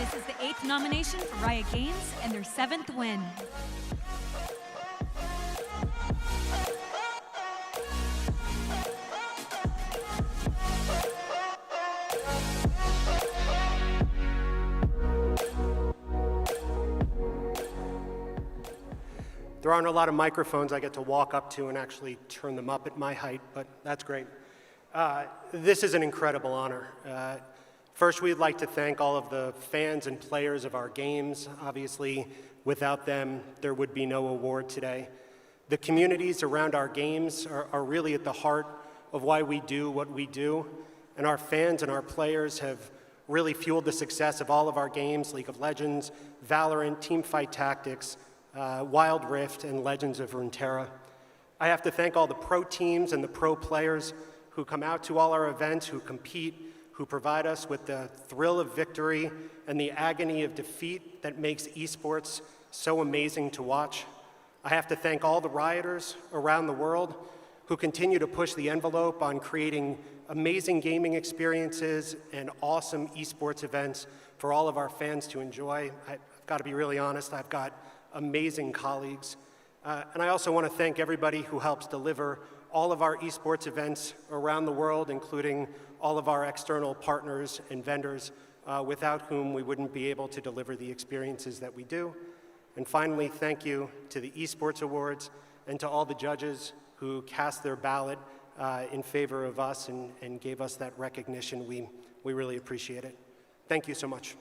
This is the 8th nomination for Riot Games and their 7th win. There aren't a lot of microphones I get to walk up to and actually turn them up at my height, but that's great. This is an incredible honor. First, we'd like to thank all of the fans and players of our games. Obviously, without them, there would be no award today. The communities around our games are really at the heart of why we do what we do, and our fans and our players have really fueled the success of all of our games: League of Legends, Valorant, Teamfight Tactics, Wild Rift, and Legends of Runeterra. I have to thank all the pro teams and the pro players who come out to all our events, who compete, who provide us with the thrill of victory and the agony of defeat that makes esports so amazing to watch. I have to thank all the rioters around the world who continue to push the envelope on creating amazing gaming experiences and awesome esports events for all of our fans to enjoy. I've got to be really honest, I've got amazing colleagues. And I also want to thank everybody who helps deliver all of our esports events around the world, including all of our external partners and vendors, without whom we wouldn't be able to deliver the experiences that we do. And finally, thank you to the Esports Awards and to all the judges who cast their ballot in favor of us and gave us that recognition. We really appreciate it. Thank you so much.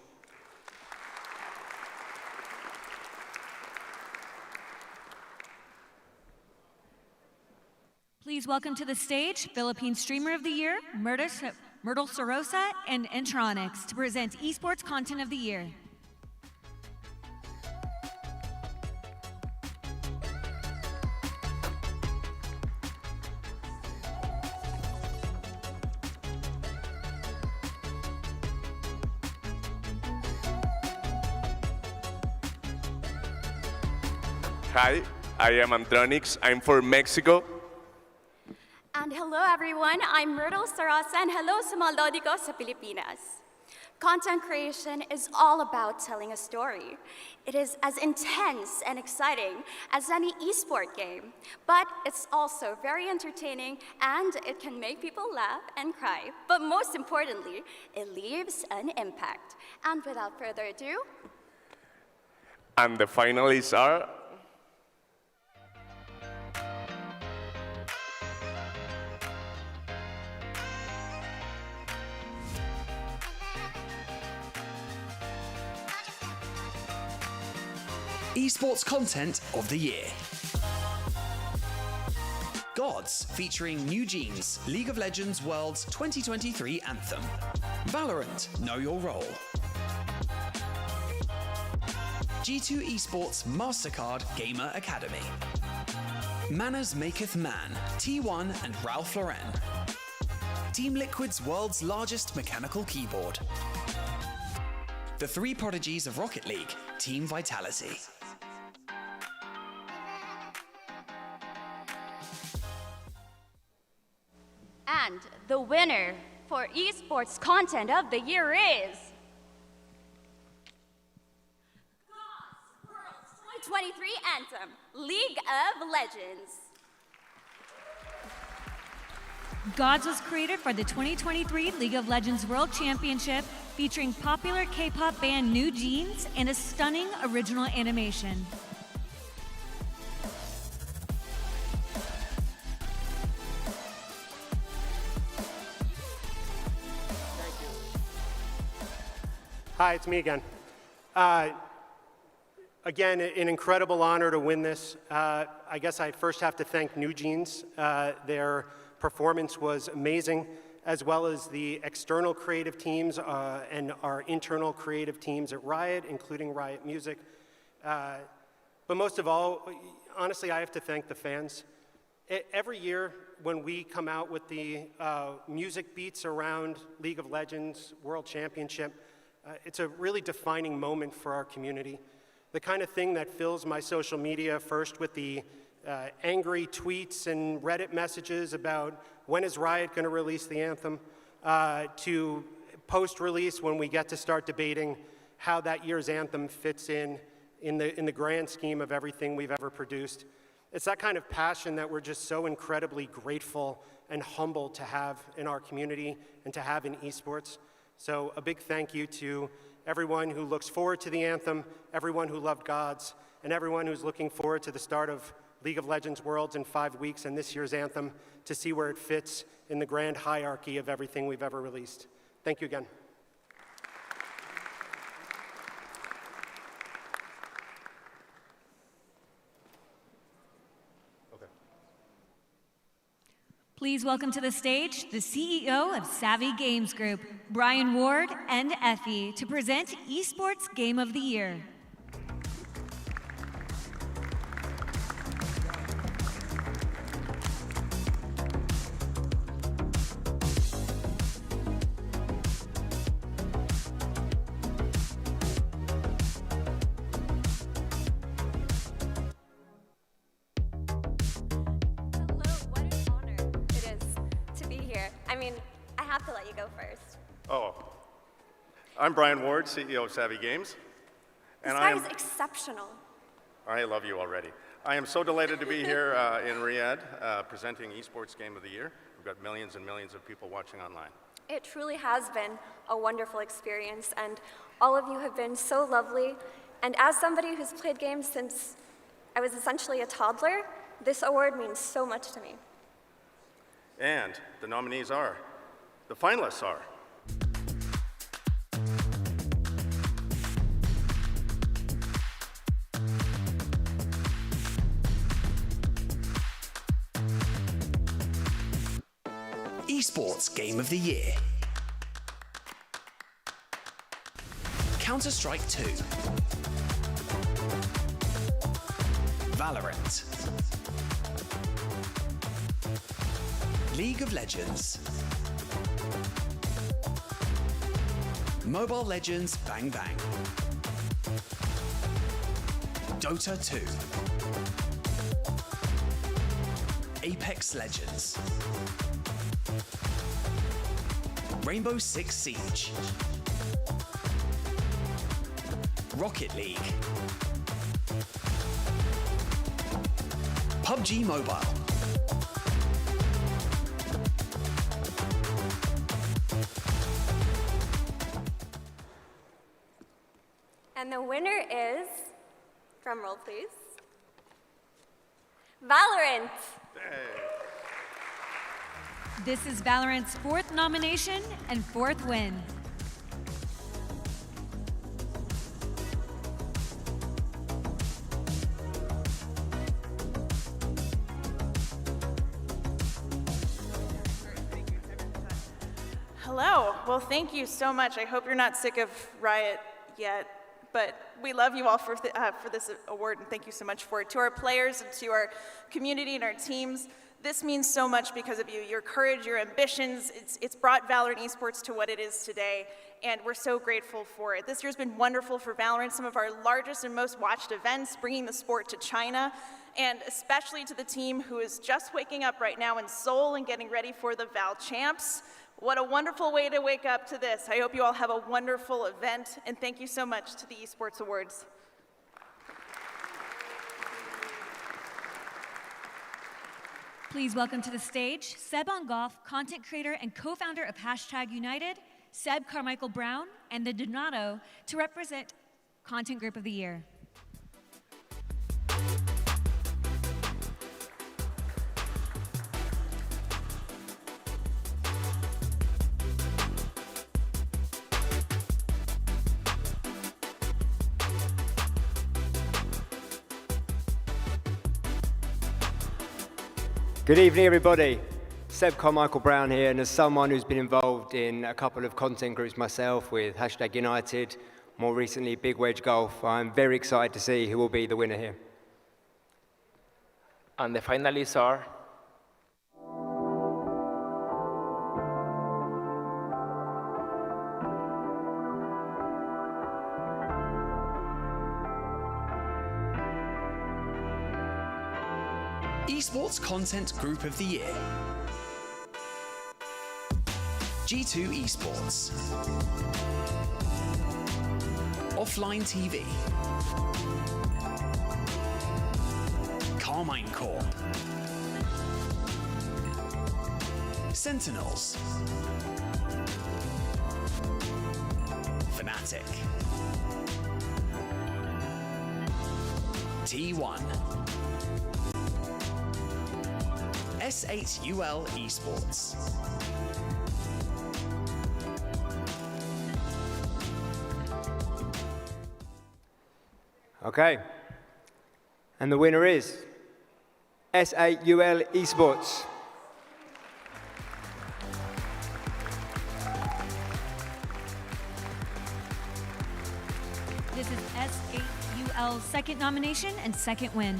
Please welcome to the stage Philippine Streamer of the Year, Myrtle Sorosa, and Entronics to present Esports Content of the Year. Hi, I am Antronics. I'm from Mexico. And hello everyone, I'm Myrtle Sorosa, and hello sa mga lodi ko sa Pilipinas. Content creation is all about telling a story. It is as intense and exciting as any esport game, but it's also very entertaining and it can make people laugh and cry. But most importantly, it leaves an impact. And without further ado, And the finalists are Esports Content of the Year. Gods, featuring New Jeans, League of Legends World's 2023 anthem. Valorant, Know Your Role. G2 Esports MasterCard Gamer Academy. Manners Maketh Man, T1 and Ralph Lauren. Team Liquid's world's largest mechanical keyboard. The three prodigies of Rocket League, Team Vitality. and the winner for Esports Content of the Year is God's World's 2023 Anthem, League of Legends. Gods was created for the 2023 League of Legends World Championship, featuring popular K-pop band New Jeans and a stunning original animation. Hi, it's me again. Again, an incredible honor to win this. I guess I first have to thank New Jeans. Their performance was amazing, as well as the external creative teams and our internal creative teams at Riot, including Riot Music. But most of all, honestly, I have to thank the fans. Every year when we come out with the music beats around League of Legends World Championship, it's a really defining moment for our community. The kind of thing that fills my social media, first with the angry tweets and Reddit messages about when is Riot going to release the anthem, to post-release when we get to start debating how that year's anthem fits in the grand scheme of everything we've ever produced. It's that kind of passion that we're just so incredibly grateful and humbled to have in our community and to have in esports. So a big thank you to everyone who looks forward to the anthem, everyone who loved Gods, and everyone who's looking forward to the start of League of Legends Worlds in 5 weeks and this year's anthem to see where it fits in the grand hierarchy of everything we've ever released. Thank you again. Please welcome to the stage the CEO of Savvy Games Group, Brian Ward and Effie, to present Esports Game of the Year. I'm Brian Ward, CEO of Savvy Games. This guy is exceptional. I love you already. I am so delighted to be here in Riyadh presenting Esports Game of the Year. We've got millions and millions of people watching online. It truly has been a wonderful experience, and all of you have been so lovely. And as somebody who's played games since I was essentially a toddler, this award means so much to me. And the nominees are, the finalists are, Esports Game of the Year. Counter-Strike 2. Valorant. League of Legends. Mobile Legends Bang Bang. Dota 2. Apex Legends. Rainbow Six Siege. Rocket League. PUBG Mobile. And the winner is, drum roll please, Valorant. This is Valorant's 4th nomination and 4th win. Hello. Well, thank you so much. I hope you're not sick of Riot yet, but we love you all for this award, and thank you so much for it. To our players and to our community and our teams, this means so much because of you, your courage, your ambitions. It's brought Valorant esports to what it is today, and we're so grateful for it. This year's been wonderful for Valorant, some of our largest and most watched events, bringing the sport to China, and especially to the team who is just waking up right now in Seoul and getting ready for the Val Champs. What a wonderful way to wake up to this. I hope you all have a wonderful event, and thank you so much to the Esports Awards. Please welcome to the stage Seb on Golf, content creator and co-founder of #United, Seb Carmichael Brown, and the Donato to represent Content Group of the Year. Good evening, everybody. Seb Carmichael Brown here, and as someone who's been involved in a couple of content groups myself with #United, more recently Big Wedge Golf, I'm very excited to see who will be the winner here. And the finalists are Esports Content Group of the Year. G2 Esports. Offline TV, Carmine Corp, Sentinels, Fnatic, T1, S8UL Esports, Okay. And the winner is S8UL Esports. This is S8UL's second nomination and second win.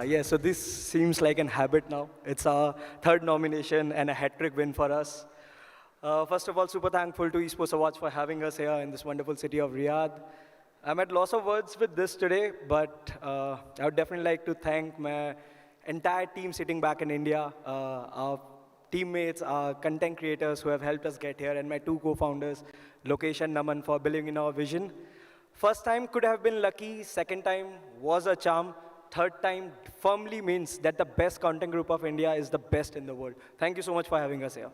Yeah, so this seems like an habit now. It's our third nomination and a hat-trick win for us. First of all, super thankful to Esports Awards for having us here in this wonderful city of Riyadh. I'm at loss of words with this today, but I would definitely like to thank my entire team sitting back in India, our teammates, our content creators who have helped us get here, and my two co-founders, Lokesh and Naman, for believing in our vision. First time could have been lucky, second time was a charm, third time firmly means that the best content group of India is the best in the world. Thank you so much for having us here.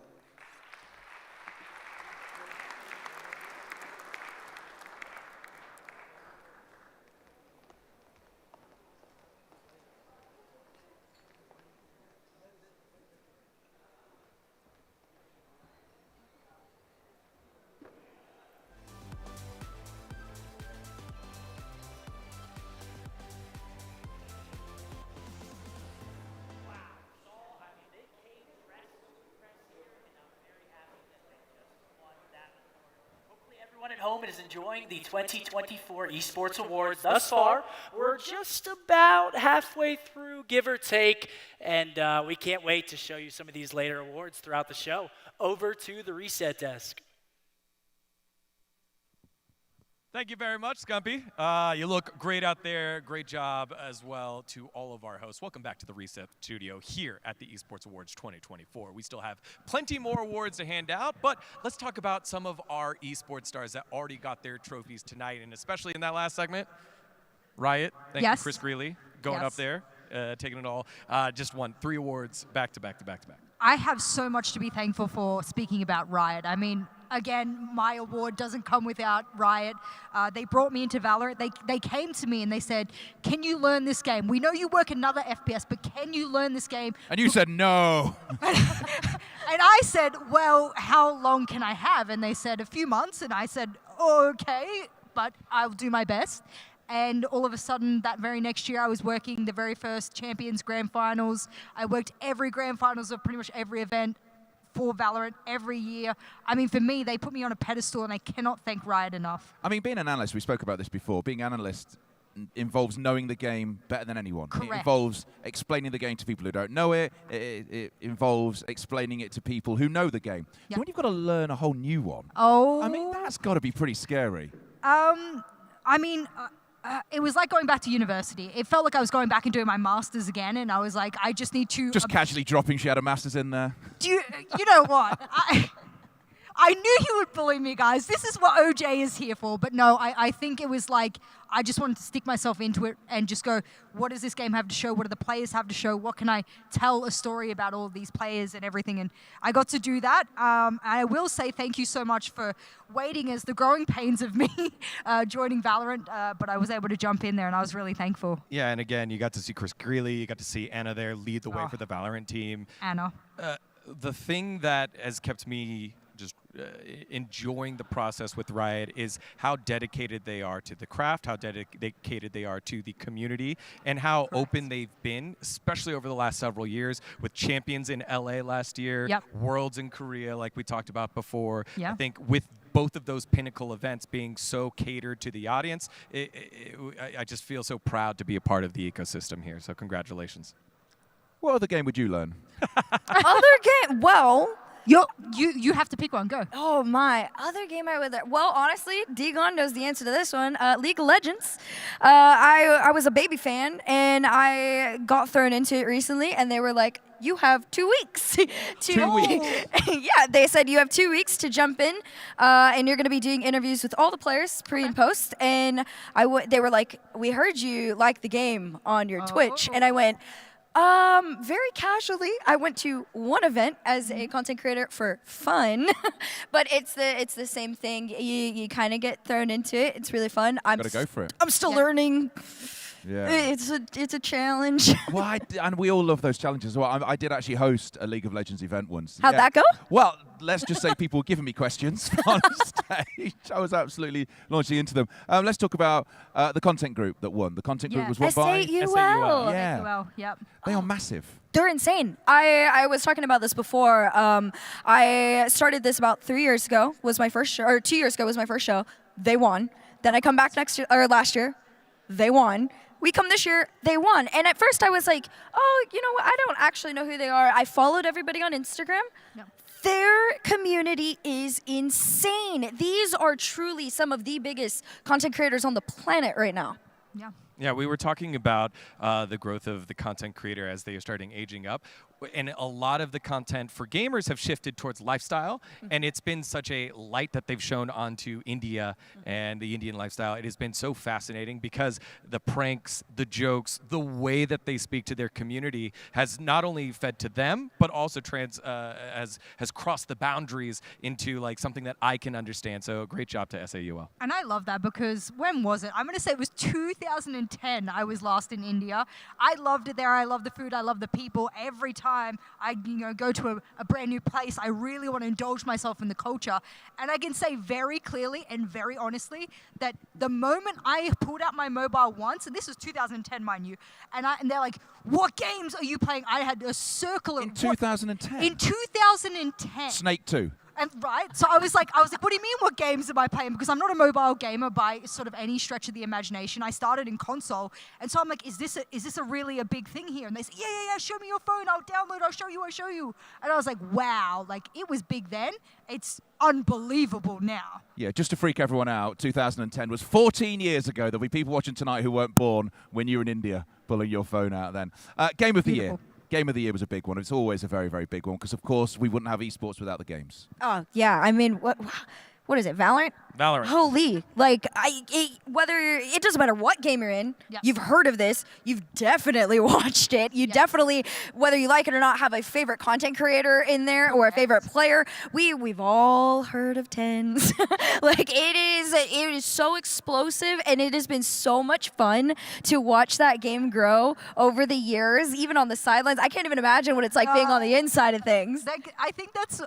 Everyone at home is enjoying the 2024 Esports Awards thus far. We're just about halfway through, give or take, and we can't wait to show you some of these later awards throughout the show. Over to the reset desk. Thank you very much, Scumpy. You look great out there. Great job as well to all of our hosts. Welcome back to the Reset Studio here at the Esports Awards 2024. We still have plenty more awards to hand out, but let's talk about some of our esports stars that already got their trophies tonight, and especially in that last segment, Riot. Thank you, Chris Greeley, going up there, taking it all. Just won 3 awards back to back to back to back. I have so much to be thankful for speaking about Riot. I mean, again, my award doesn't come without Riot. They brought me into Valorant. They came to me and they said, can you learn this game? We know you work another FPS, but can you learn this game? And you said no. And I said, well, how long can I have? And they said, a few months. And I said, okay, but I'll do my best. And all of a sudden, that very next year, I was working the very first Champions Grand Finals. I worked every Grand Finals of pretty much every event for Valorant every year. I mean, for me, they put me on a pedestal, and I cannot thank Riot enough. I mean, being an analyst, we spoke about this before, being an analyst involves knowing the game better than anyone. Correct. It involves explaining the game to people who don't know it. It involves explaining it to people who know the game. Yep. So when you've got to learn a whole new one, I mean, that's got to be pretty scary. I mean, it was like going back to university. It felt like I was going back and doing my master's again, and I was like, I just need to... Just casually dropping she had a master's in there. You know what? I knew he would bully me, guys. This is what OJ is here for. But no, I think it was like, I just wanted to stick myself into it and just go, what does this game have to show? What do the players have to show? What can I tell a story about all of these players and everything? And I got to do that. I will say thank you so much for waiting as the growing pains of me joining Valorant. But I was able to jump in there, and I was really thankful. Yeah, and again, you got to see Chris Greeley. You got to see Anna there lead the way for the Valorant team. Anna. The thing that has kept me just enjoying the process with Riot is how dedicated they are to the craft, how dedicated they are to the community, and how open they've been, especially over the last several years with Champions in LA last year, Worlds in Korea, like we talked about before. I think with both of those pinnacle events being so catered to the audience, I just feel so proud to be a part of the ecosystem here. So congratulations. What other game would you learn? Other game? Well, You have to pick one. Go. oh my, other game I would learn. Well, honestly, Degon knows the answer to this one. League of Legends. I was a baby fan, and I got thrown into it recently, and they were like, you have 2 weeks to 2 weeks? Yeah, they said you have 2 weeks to jump in, and you're going to be doing interviews with all the players pre and post. And they were like, we heard you like the game on your Twitch, and I went, very casually. I went to one event as a content creator for fun, but it's the same thing. You kind of get thrown into it. It's really fun. Gotta go for it. I'm still learning. Yeah. It's a challenge. Well, and we all love those challenges. Well, I did actually host a League of Legends event once. How'd that go? Well, let's just say people were giving me questions on stage. I was absolutely launching into them. Let's talk about the content group that won. The content group was won by SAUL. Yeah. Well, yep. They are massive. They're insane. I was talking about this before. I started this about 3 years ago. Was my first show, or 2 years ago was my first show. They won. Then I come back last year. They won. We come this year, they won. And at first I was like, oh, you know what? I don't actually know who they are. I followed everybody on Instagram. No. Their community is insane. These are truly some of the biggest content creators on the planet right now. Yeah. Yeah, we were talking about the growth of the content creator as they are starting aging up. And a lot of the content for gamers have shifted towards lifestyle. And it's been such a light that they've shown onto India and the Indian lifestyle. It has been so fascinating because the pranks, the jokes, the way that they speak to their community has not only fed to them, but also has crossed the boundaries into like something that I can understand. So great job to SAUL. And I love that because when was it? I'm going to say it was 2010 I was last in India. I loved it there. I love the food. I love the people. Every time I go to a brand new place, I really want to indulge myself in the culture. And I can say very clearly and very honestly that the moment I pulled out my mobile once, and this was 2010, mind you, and they're like, what games are you playing? I had a circle of... In 2010? In 2010. Snake 2. And so I was like, what do you mean what games am I playing? Because I'm not a mobile gamer by sort of any stretch of the imagination. I started in console. And so I'm like, is this a really a big thing here? And they say, yeah, show me your phone, I'll download, I'll show you. And I was like, wow, like it was big then. It's unbelievable now. Yeah, just to freak everyone out, 2010 was 14 years ago. There'll be people watching tonight who weren't born when you were in India pulling your phone out then. Game of the year. Game of the year was a big one. It's always a very, very big one because, of course, we wouldn't have esports without the games. Oh, yeah. I mean, what is it, Valorant? Valorant. Holy, like, whether it doesn't matter what game you're in, you've heard of this, you've definitely watched it, you definitely, whether you like it or not, have a favorite content creator in there or a favorite player. We've all heard of TENS. Like, it is so explosive, and it has been so much fun to watch that game grow over the years, even on the sidelines. I can't even imagine what it's like being on the inside of things. I think that's...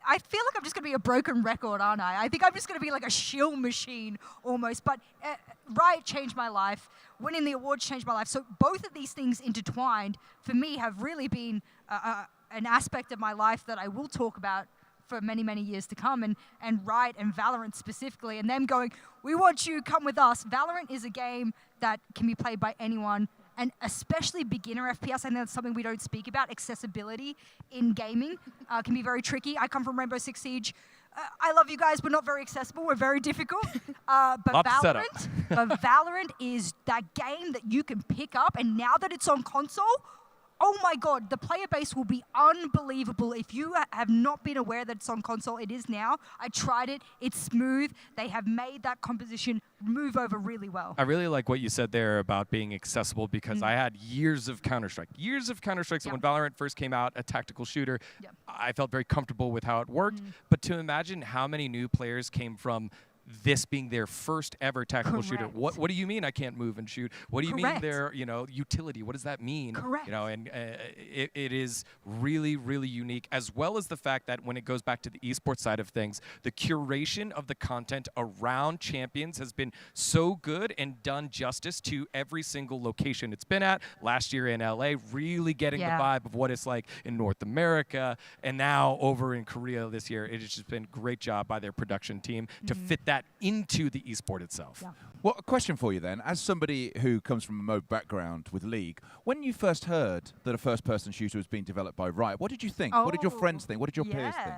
I feel like I'm just going to be a broken record, aren't I? I think I'm just going to be like a shill machine almost. But Riot changed my life. Winning the awards changed my life. So both of these things intertwined, for me, have really been an aspect of my life that I will talk about for many, many years to come. And Riot and Valorant specifically, and them going, we want you, come with us. Valorant is a game that can be played by anyone, and especially beginner FPS. I think that's something we don't speak about. Accessibility in gaming can be very tricky. I come from Rainbow Six Siege. I love you guys. We're not very accessible. We're very difficult. But Valorant is that game that you can pick up, and now that it's on console, oh my God, the player base will be unbelievable. If you have not been aware that it's on console, it is now. I tried it. It's smooth. They have made that composition move over really well. I really like what you said there about being accessible because I had years of Counter-Strike. So when Valorant first came out, a tactical shooter, I felt very comfortable with how it worked. But to imagine how many new players came from this being their first ever tactical shooter. What do you mean I can't move and shoot? What do you mean their utility? What does that mean? Correct. And it is really, really unique, as well as the fact that when it goes back to the esports side of things, the curation of the content around champions has been so good and done justice to every single location it's been at. Last year in LA, really getting the vibe of what it's like in North America, and now over in Korea this year. It has just been a great job by their production team to fit that into the esport itself. Well, a question for you then. As somebody who comes from a MOBA background with League, when you first heard that a first-person shooter was being developed by Riot, what did you think? What did your friends think? What did your peers think?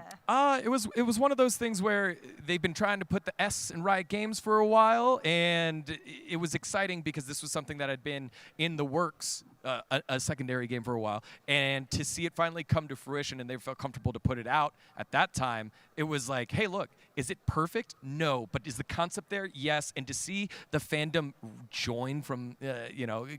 It was one of those things where they've been trying to put the S in Riot Games for a while, and it was exciting because this was something that had been in the works, a secondary game for a while, and to see it finally come to fruition and they felt comfortable to put it out at that time, it was like, hey, look, is it perfect? No, but is the concept there? Yes, and to see the fandom join from,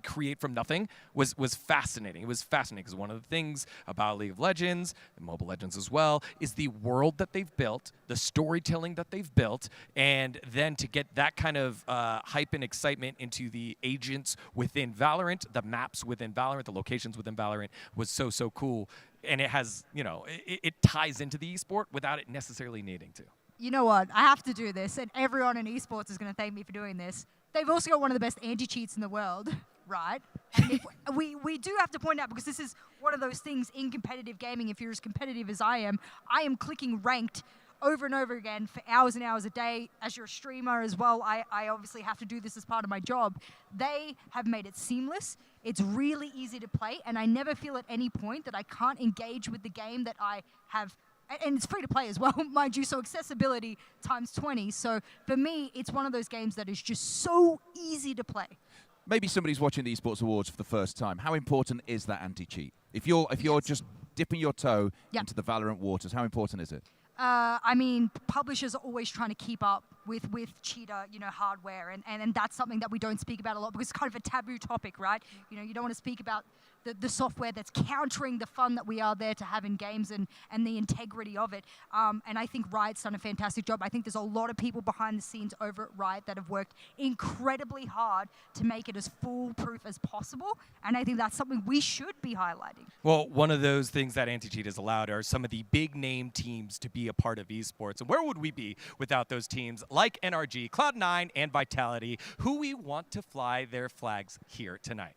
create from nothing was fascinating. It was fascinating because one of the things about League of Legends, and Mobile Legends as well, is the world that they've built, the storytelling that they've built, and then to get that kind of hype and excitement into the agents within Valorant, the maps within Valorant, the locations within Valorant was so cool. And it has, it ties into the esport without it necessarily needing to. You know what? I have to do this, and everyone in esports is going to thank me for doing this. They've also got one of the best anti-cheats in the world, right? And we do have to point out, because this is one of those things in competitive gaming, if you're as competitive as I am clicking ranked over and over again for hours and hours a day. As you're a streamer as well, I obviously have to do this as part of my job. They have made it seamless. It's really easy to play, and I never feel at any point that I can't engage with the game that I have. And it's free to play as well, mind you, so accessibility times 20. So for me, it's one of those games that is just so easy to play. Maybe somebody's watching the Esports Awards for the first time. How important is that anti-cheat? If you're just dipping your toe into the Valorant waters, how important is it? I mean, publishers are always trying to keep up with cheater, hardware, and that's something that we don't speak about a lot because it's kind of a taboo topic, right? You don't want to speak about the software that's countering the fun that we are there to have in games and the integrity of it. And I think Riot's done a fantastic job. I think there's a lot of people behind the scenes over at Riot that have worked incredibly hard to make it as foolproof as possible, and I think that's something we should be highlighting. Well, one of those things that anti-cheat has allowed are some of the big name teams to be a part of esports. And where would we be without those teams like NRG, Cloud9, and Vitality, who we want to fly their flags here tonight?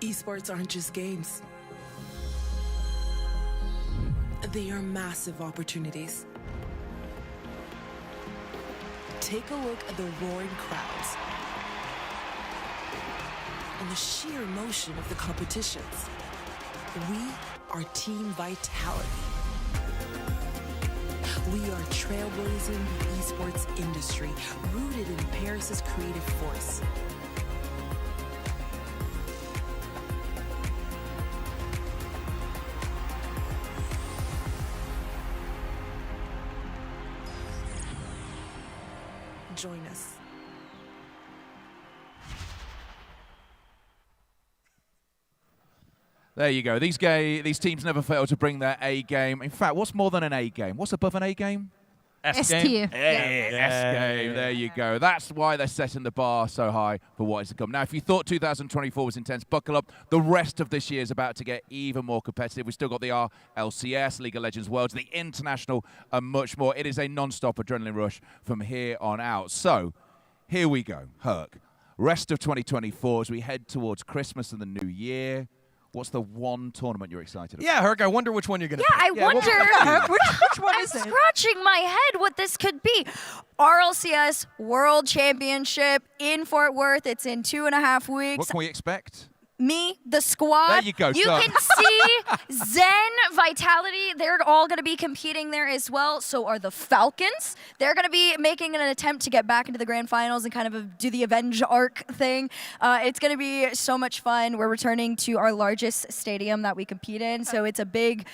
Esports aren't just games. They are massive opportunities. Take a look at the roaring crowds and the sheer emotion of the competitions. We are Team Vitality. We are trailblazing the esports industry, rooted in Paris's creative force. Join us. There you go. These teams never fail to bring their A game. In fact, what's more than an A game? What's above an A game? S tier. game. S game. There you go. That's why they're setting the bar so high for what is to come. Now, if you thought 2024 was intense, buckle up. The rest of this year is about to get even more competitive. We've still got the RLCS, League of Legends Worlds, the International, and much more. It is a non-stop adrenaline rush from here on out. So, here we go. Herc. Rest of 2024 as we head towards Christmas and the New Year. What's the one tournament you're excited about? Yeah, Herc, I wonder which one you're going to Yeah, pick. I wonder. Which one I'm is it? scratching my head what this could be. RLCS World Championship in Fort Worth. It's in 2.5 weeks. What can we expect? Me, the squad. There you go, You done. can see Zen, Vitality. They're all going to be competing there as well. So are the Falcons. They're going to be making an attempt to get back into the grand finals and kind of do the Avenge arc thing. It's going to be so much fun. We're returning to our largest stadium that we compete in. So it's a big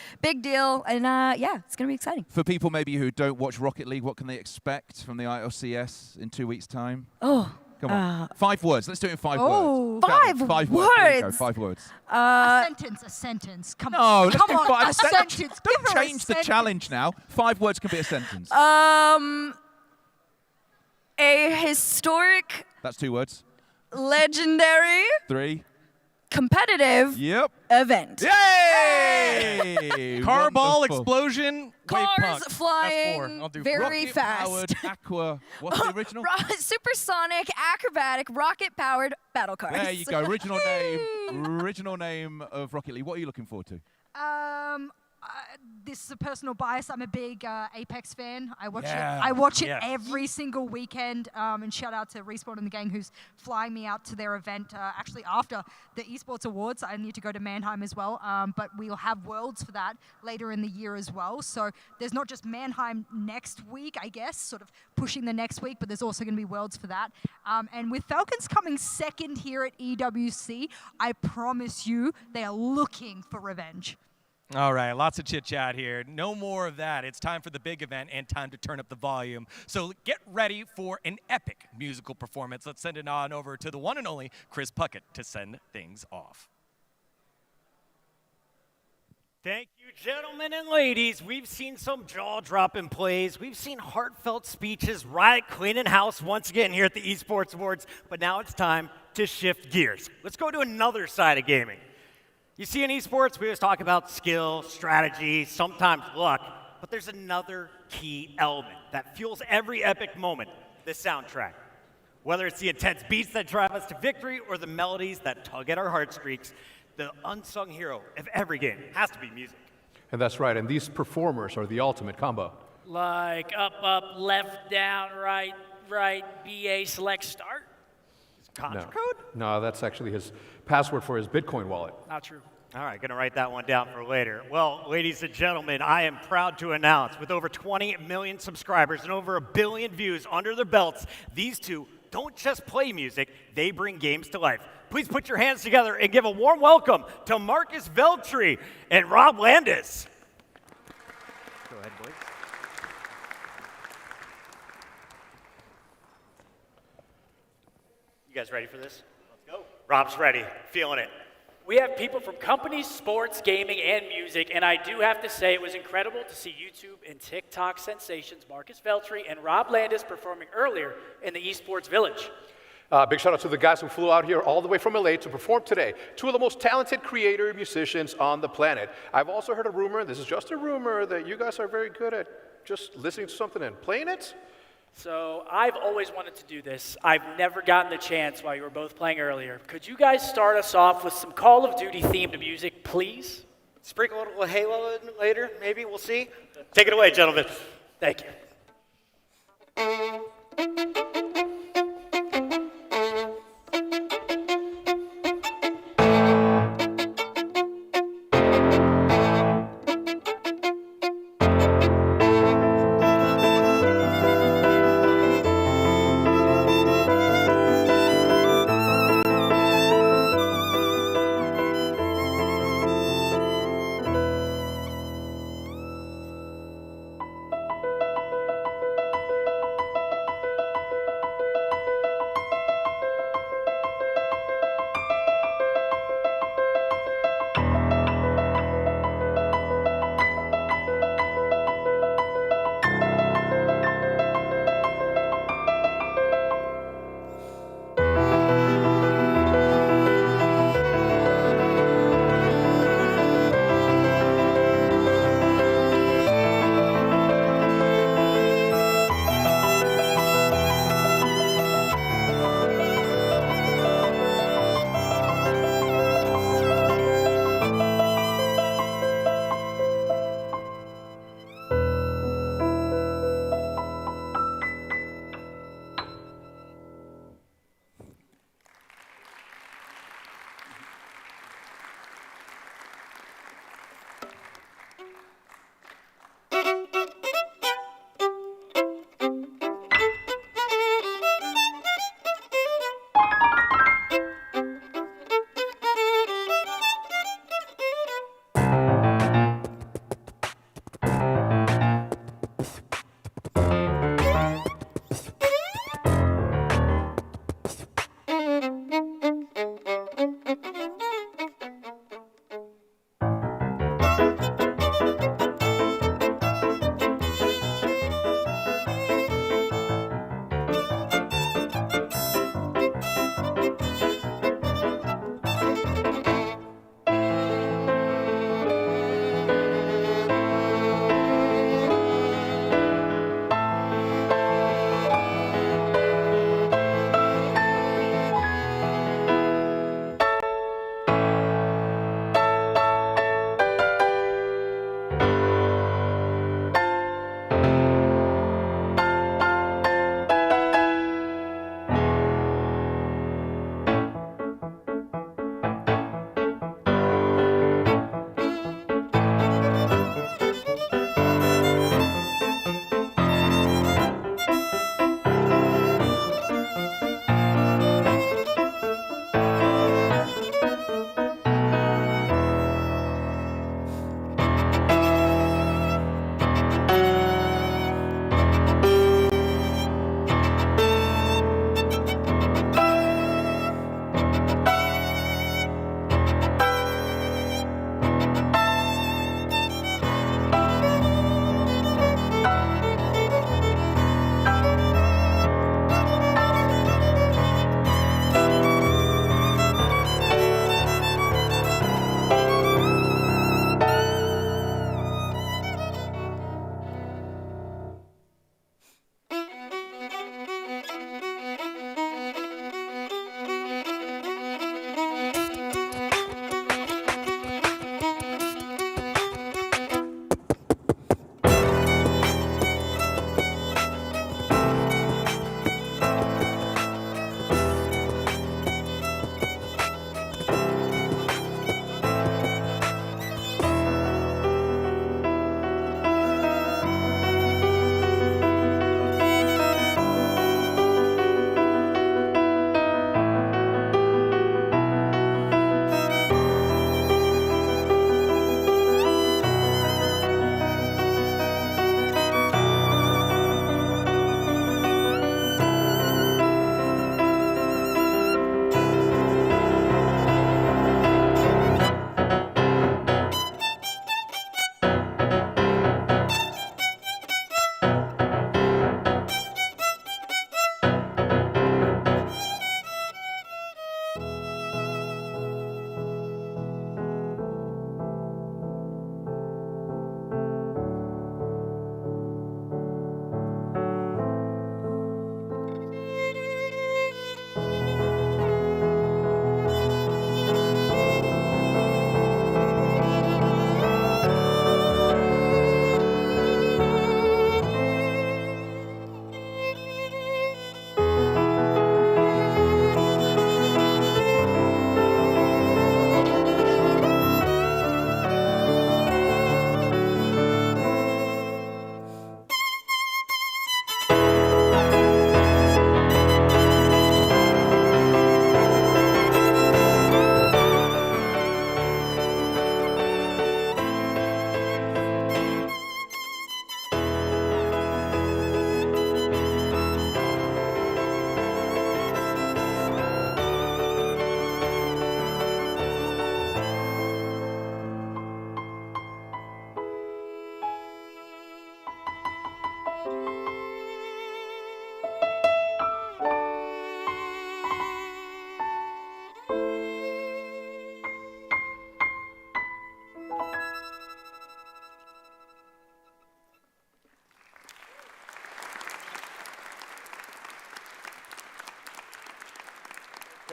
deal. And yeah, it's going to be exciting. For people maybe who don't watch Rocket League, what can they expect from the ILCS in 2 weeks' time? Oh. Come on. 5 words. Let's do it in 5 Oh, words. 5 words. There you go, words. 5 words. A sentence. Come No, on. let's Come do on, 5. a sentence. Don't Give her a change the sentence. challenge now. 5 words can be a sentence. A historic, That's 2 words. legendary, 3. competitive Yep. event. Yay! Car ball Wonderful. explosion. Cars wave punk. flying That's 4. I'll do very fast. Rocket-powered aqua. What's the original? Supersonic, acrobatic, rocket-powered battle cars. There you go. Original name. Original name of Rocket League. What are you looking forward to? This is a personal bias. I'm a big Apex fan. I watch Yeah. it. I watch it Yes. every single weekend. And shout out to Respawn and the gang who's flying me out to their event. Actually, after the Esports Awards, I need to go to Mannheim as well. But we'll have Worlds for that later in the year as well. So there's not just Mannheim next week, I guess, sort of pushing the next week, but there's also going to be Worlds for that. And with Falcons coming second here at EWC, I promise you they are looking for revenge. All right, lots of chit-chat here. No more of that. It's time for the big event and time to turn up the volume. So get ready for an epic musical performance. Let's send it on over to the one and only Chris Puckett to send things off. Thank you, gentlemen and ladies. We've seen some jaw-dropping plays. We've seen heartfelt speeches, Riot cleaning house once again here at the Esports Awards. But now it's time to shift gears. Let's go to another side of gaming. You see, in esports, we always talk about skill, strategy, sometimes luck, but there's another key element that fuels every epic moment, the soundtrack. Whether it's the intense beats that drive us to victory or the melodies that tug at our heartstrings, the unsung hero of every game has to be music. And that's right, and these performers are the ultimate combo. Like up, left, down, right, BA, select, start? Contra code? No, that's actually his password for his Bitcoin wallet. Not true. All right, gonna write that one down for later. Well, ladies and gentlemen, I am proud to announce with over 20 million subscribers and over 1 billion views under their belts, these two don't just play music, they bring games to life. Please put your hands together and give a warm welcome to Marcus Veltri and Rob Landis. Go ahead, boys. You guys ready for this? Let's go. Rob's ready, feeling it. We have people from companies, sports, gaming, and music, and I do have to say it was incredible to see YouTube and TikTok sensations Marcus Veltri and Rob Landis performing earlier in the Esports Village. Big shout out to the guys who flew out here all the way from LA to perform today. 2 of the most talented creator musicians on the planet. I've also heard a rumor, this is just a rumor, that you guys are very good at just listening to something and playing it. So I've always wanted to do this. I've never gotten the chance while you were both playing earlier. Could you guys start us off with some Call of Duty themed music, please? Sprinkle a little Halo in later, maybe, we'll see. Take it away, gentlemen. Thank you.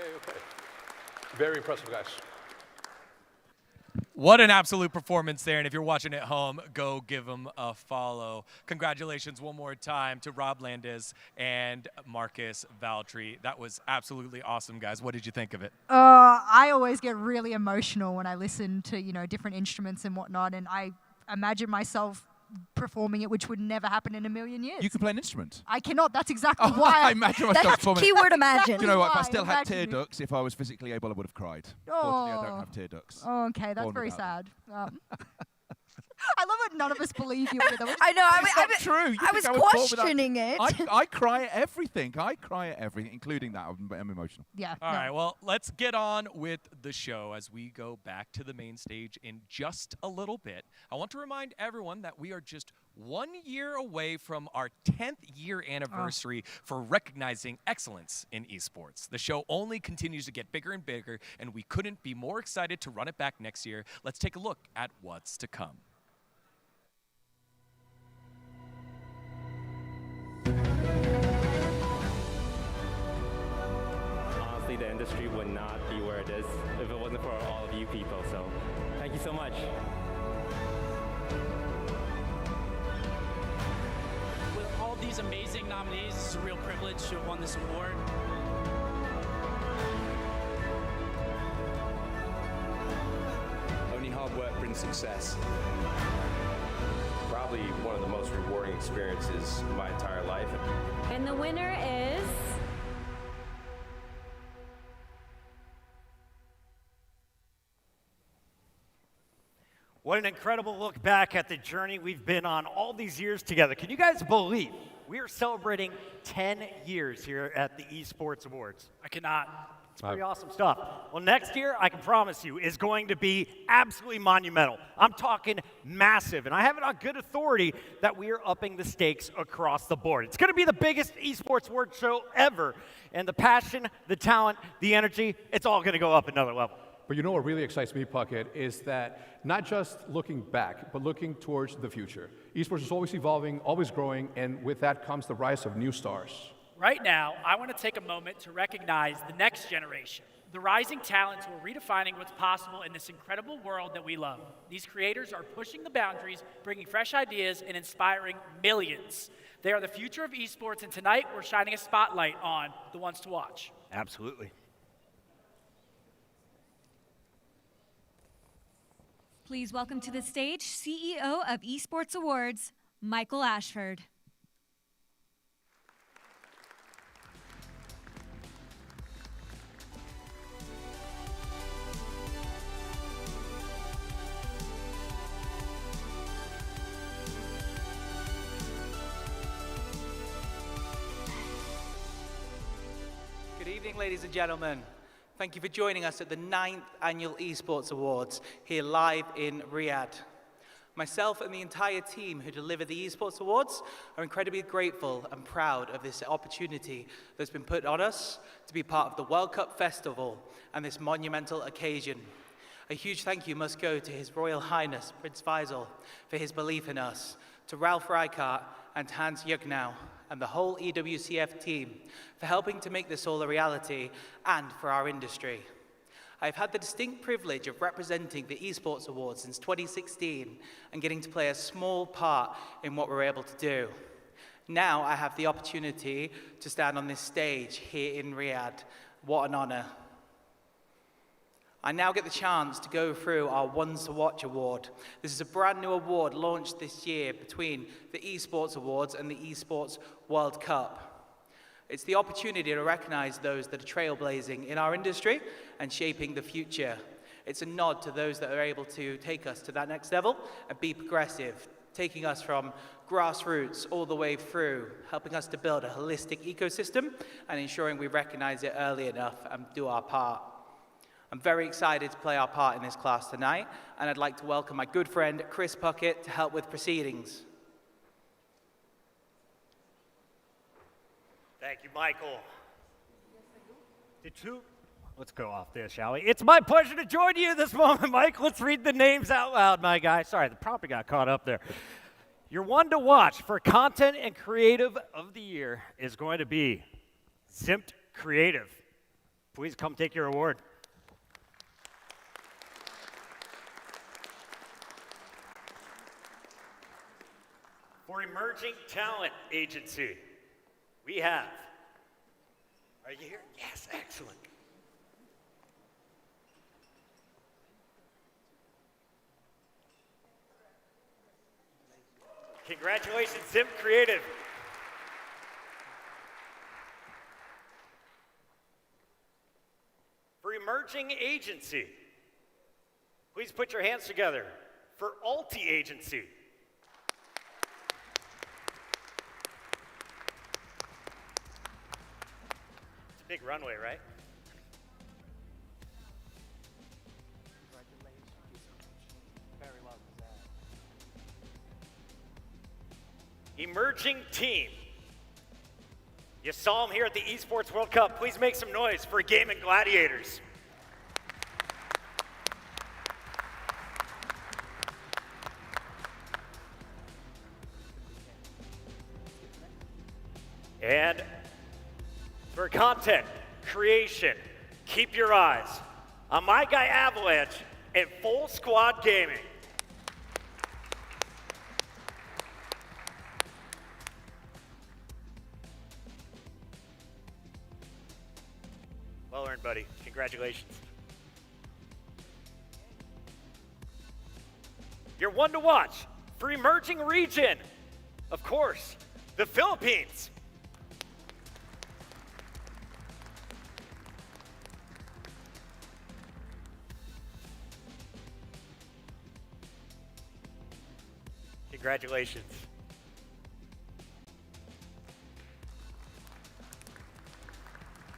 Okay. Very impressive, guys. What an absolute performance there. And if you're watching at home, go give them a follow. Congratulations one more time to Rob Landis and Marcus Valtry. That was absolutely awesome, guys. What did you think of it? I always get really emotional when I listen to, different instruments and whatnot, and I imagine myself performing it, which would never happen in a million years. You can play an instrument. I cannot. That's exactly why. I imagine myself performing. Keyword imagine. Do you know what? If I still had tear ducts, if I was physically able, I would have cried. Fortunately, I don't have tear ducts. Oh, okay. That's very sad. I love it. None of us believe you either. I know. It's not true. I was questioning it. I cry at everything. Including that. I'm emotional. Yeah. All right, well, let's get on with the show as we go back to the main stage in just a little bit. I want to remind everyone that we are just 1 year away from our 10th year anniversary for recognizing excellence in esports. The show only continues to get bigger and bigger, and we couldn't be more excited to run it back next year. Let's take a look at what's to come. Honestly, the industry would not be where it is if it wasn't for all of you people, so thank you so much. With all these amazing nominees, it's a real privilege to have won this award. Only hard work brings success. Probably one of the most rewarding experiences of my entire life. And the winner is... What an incredible look back at the journey we've been on all these years together. Can you guys believe we are celebrating 10 years here at the Esports Awards? I cannot. It's pretty awesome stuff. Well, next year, I can promise you, is going to be absolutely monumental. I'm talking massive, and I have it on good authority that we are upping the stakes across the board. It's going to be the biggest esports award show ever, and the passion, the talent, the energy, it's all going to go up another level. But you know what really excites me, Puckett, is that not just looking back, but looking towards the future. Esports is always evolving, always growing, and with that comes the rise of new stars. Right now, I want to take a moment to recognize the next generation, the rising talents who are redefining what's possible in this incredible world that we love. These creators are pushing the boundaries, bringing fresh ideas, and inspiring millions. They are the future of esports, and tonight we're shining a spotlight on the ones to watch. Absolutely. Please welcome to the stage CEO of Esports Awards, Michael Ashford. Good evening, ladies and gentlemen. Thank you for joining us at the 9th Annual Esports Awards here live in Riyadh. Myself and the entire team who deliver the Esports Awards are incredibly grateful and proud of this opportunity that's been put on us to be part of the World Cup Festival and this monumental occasion. A huge thank you must go to His Royal Highness Prince Faisal for his belief in us, to Ralph Reichardt and Hans Jugnau, and the whole EWCF team for helping to make this all a reality and for our industry. I've had the distinct privilege of representing the Esports Awards since 2016 and getting to play a small part in what we're able to do. Now I have the opportunity to stand on this stage here in Riyadh. What an honor. I now get the chance to go through our Ones to Watch award. This is a brand new award launched this year between the Esports Awards and the Esports World Cup. It's the opportunity to recognize those that are trailblazing in our industry and shaping the future. It's a nod to those that are able to take us to that next level and be progressive, taking us from grassroots all the way through, helping us to build a holistic ecosystem and ensuring we recognize it early enough and do our part. I'm very excited to play our part in this class tonight, and I'd like to welcome my good friend Chris Puckett to help with proceedings. Thank you, Michael. Let's go off there, shall we? It's my pleasure to join you this moment, Mike. Let's read the names out loud, my guy. Sorry, the prompter got caught up there. Your one to watch for Content and Creative of the Year is going to be Zimped Creative. please come take your award. For Emerging Talent Agency, we have, are you here? Yes, excellent. Congratulations, Sim Creative. For Emerging Agency, please put your hands together. For Alti Agency. It's a big runway, right? Emerging Team. You saw them here at the Esports World Cup. Please make some noise for Gaming Gladiators. And for content creation, keep your eyes on my guy Avalanche and Full Squad Gaming. Well earned, buddy. Congratulations. You're one to watch for Emerging Region. Of course, the Philippines. Congratulations.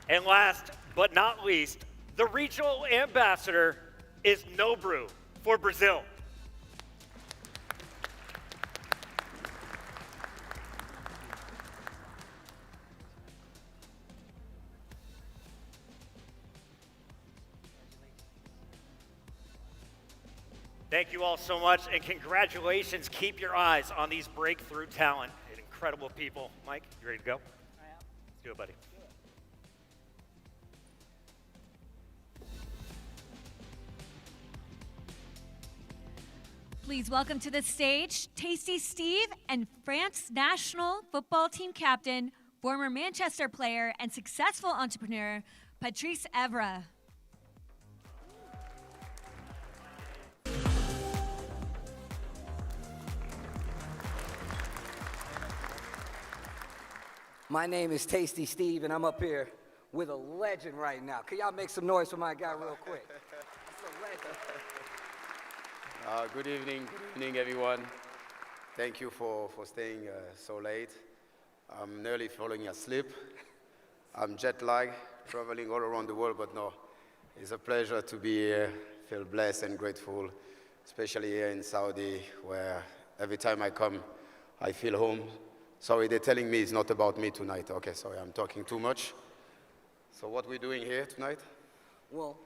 And last but not least, the regional ambassador is Nobru for Brazil. Thank you all so much, and congratulations. Keep your eyes on these breakthrough talent and incredible people. Mike, you ready to go? I am. Let's do it, buddy. Please welcome to the stage Tasty Steve and France national football team captain, former Manchester player, and successful entrepreneur, Patrice Evra. My name is Tasty Steve, and I'm up here with a legend right now. Can y'all make some noise for my guy real quick? It's a legend. Good evening, everyone. Thank you for staying so late. I'm nearly falling asleep. I'm jet lagged, traveling all around the world, but no, it's a pleasure to be here. Feel blessed and grateful, especially here in Saudi, where every time I come, I feel home. Sorry, they're telling me it's not about me tonight. Okay, sorry, I'm talking too much. So what we're doing here tonight? Well,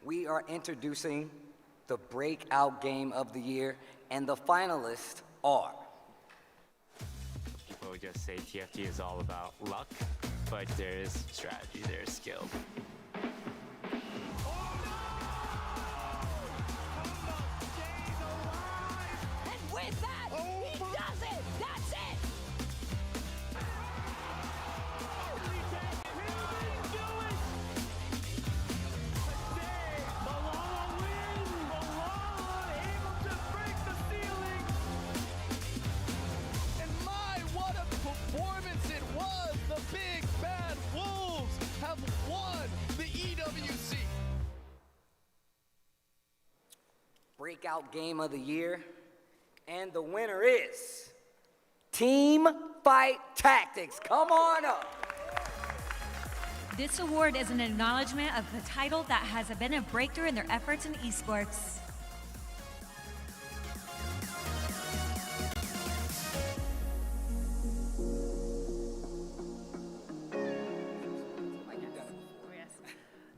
we are introducing the Breakout Game of the Year, and the finalists are... People just say TFT is all about luck, but there is strategy, there is skill. And with that, he does it! That's it! Breakout Game of the Year, and the winner is Team Fight Tactics. Come on up. This award is an acknowledgement of the title that has been a breakthrough in their efforts in esports.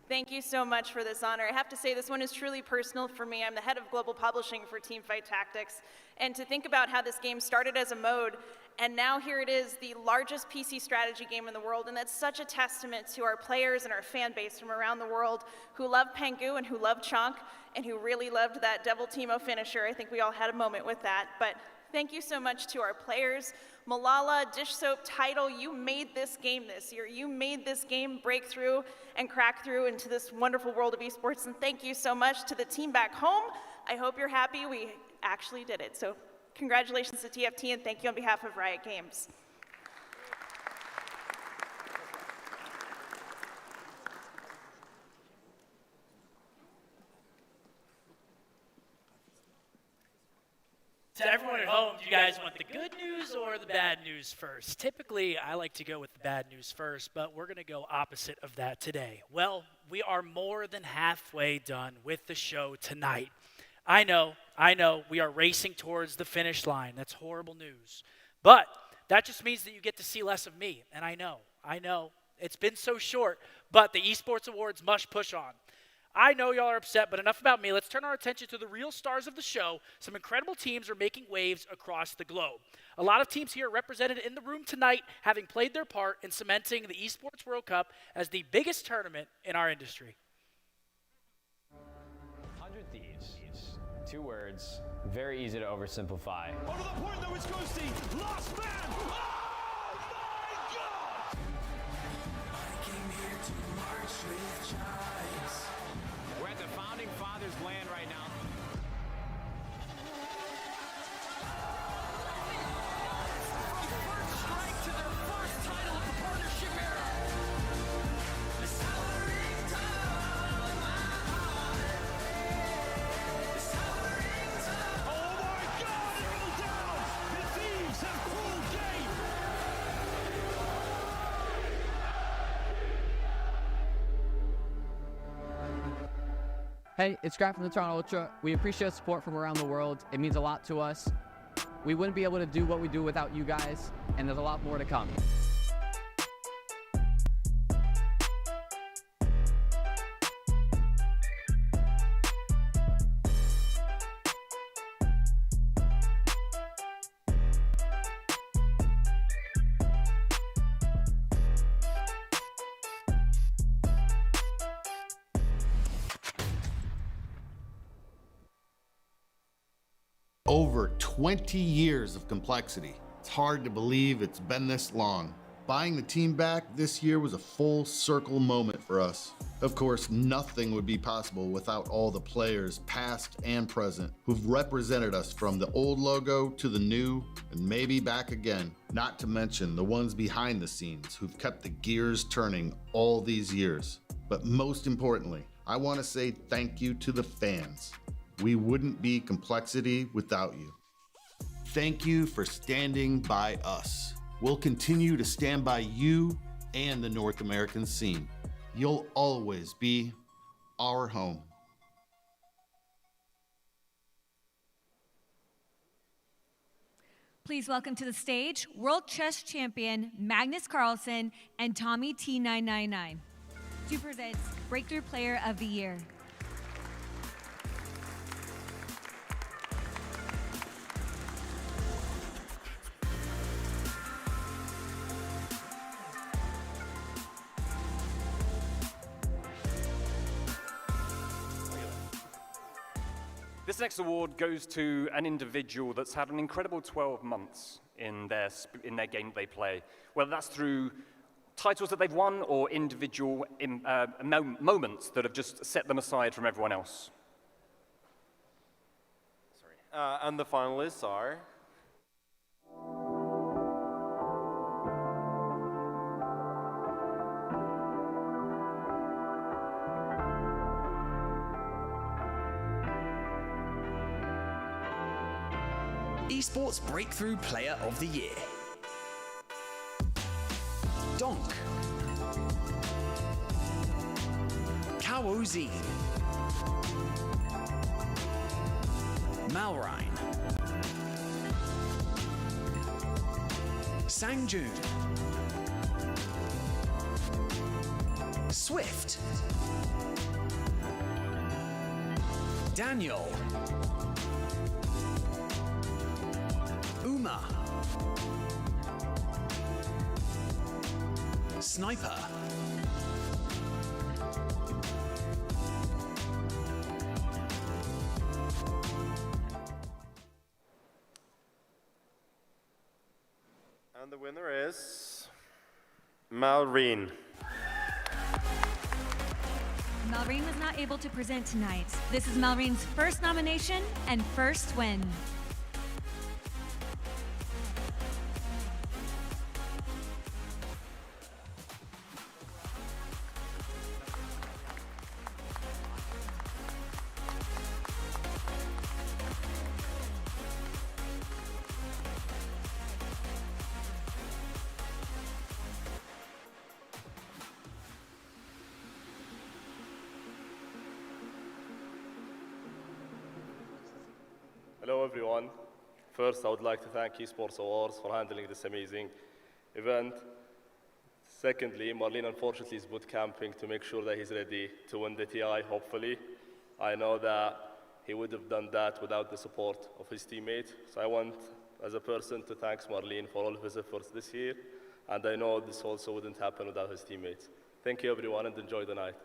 Thank you so much for this honor. I have to say this one is truly personal for me. I'm the head of global publishing for Teamfight Tactics, and to think about how this game started as a mode And now here it is, the largest PC strategy game in the world, and that's such a testament to our players and our fan base from around the world who love Pengu and who love Chonk and who really loved that Devil Teemo finisher. I think we all had a moment with that. But thank you so much to our players. Malala, Dish Soap, Tidal, you made this game this year. You made this game break through and crack through into this wonderful world of esports, and thank you so much to the team back home. I hope you're happy we actually did it. So congratulations to TFT, and thank you on behalf of Riot Games. To everyone at home, do you guys want the good news or the bad news first? Typically, I like to go with the bad news first, but we're going to go opposite of that today. Well, we are more than halfway done with the show tonight. I know, we are racing towards the finish line. That's horrible news. But that just means that you get to see less of me. And I know, it's been so short, but the Esports Awards must push on. I know y'all are upset, but enough about me. Let's turn our attention to the real stars of the show. Some incredible teams are making waves across the globe. A lot of teams here represented in the room tonight, having played their part in cementing the Esports World Cup as the biggest tournament in our industry. 100 Thieves. 2 words, very easy to oversimplify. Over the point though, it's Ghosty. Last man. Oh my God! I came here to march with giants. We're at the Founding Fathers' land right now. From first strike to their first title of the partnership era. The soldering tone in my heart. The soldering tone. Oh my God, it goes down. The Thieves have pulled game. Hey, it's Graf from the Toronto Ultra. We appreciate support from around the world. It means a lot to us. We wouldn't be able to do what we do without you guys, and there's a lot more to come. Over 20 years of complexity. It's hard to believe it's been this long. Buying the team back this year was a full circle moment for us. Of course, nothing would be possible without all the players, past and present, who've represented us from the old logo to the new, and maybe back again. Not to mention the ones behind the scenes who've kept the gears turning all these years. But most importantly, I want to say thank you to the fans. We wouldn't be Complexity without you. Thank you for standing by us. We'll continue to stand by you and the North American scene. You'll always be our home. Please welcome to the stage World Chess Champion Magnus Carlsen and Tommy T999 to present Breakthrough Player of the Year. This next award goes to an individual that's had an incredible 12 months in their game that they play, whether that's through titles that they've won or individual moments that have just set them aside from everyone else. And the finalists are... Esports Breakthrough Player of the Year. Donk. Kawozi. Malrine. Sangjun. Swift. Daniel. Gamer, Sniper, And the winner is Malrine. Malrine was not able to present tonight. This is Malrine's first nomination and first win. Hello everyone. First, I would like to thank Esports Awards for handling this amazing event. Secondly, Marlene unfortunately is boot camping to make sure that he's ready to win the TI, hopefully. I know that he would have done that without the support of his teammate. So I want, as a person, to thank Marlene for all of his efforts this year. And I know this also wouldn't happen without his teammates. Thank you everyone and enjoy the night.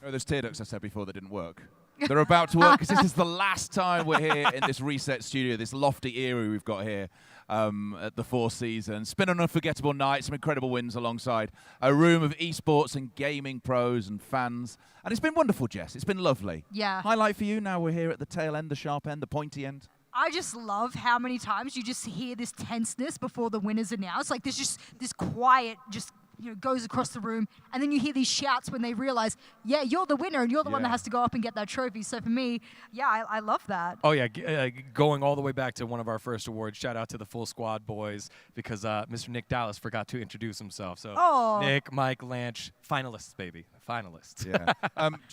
Oh, those tear ducts I said before that didn't work. They're about to work because this is the last time we're here in this reset studio, this lofty eyrie we've got here at the Four Seasons. It's been an unforgettable night, some incredible wins alongside a room of esports and gaming pros and fans. And it's been wonderful, Jess. It's been lovely. Yeah. Highlight for you, now we're here at the tail end, the sharp end, the pointy end. I just love how many times you just hear this tenseness before the winners announced. Like there's just this quiet, just goes across the room, and then you hear these shouts when they realize, yeah, you're the winner and you're the one that has to go up and get that trophy. So for me, yeah, I love that. Oh yeah, going all the way back to one of our first awards. Shout out to the full squad boys because Mr. Nick Dallas forgot to introduce himself. So Nick, Mike, Lanch, finalists, baby, finalists. Yeah.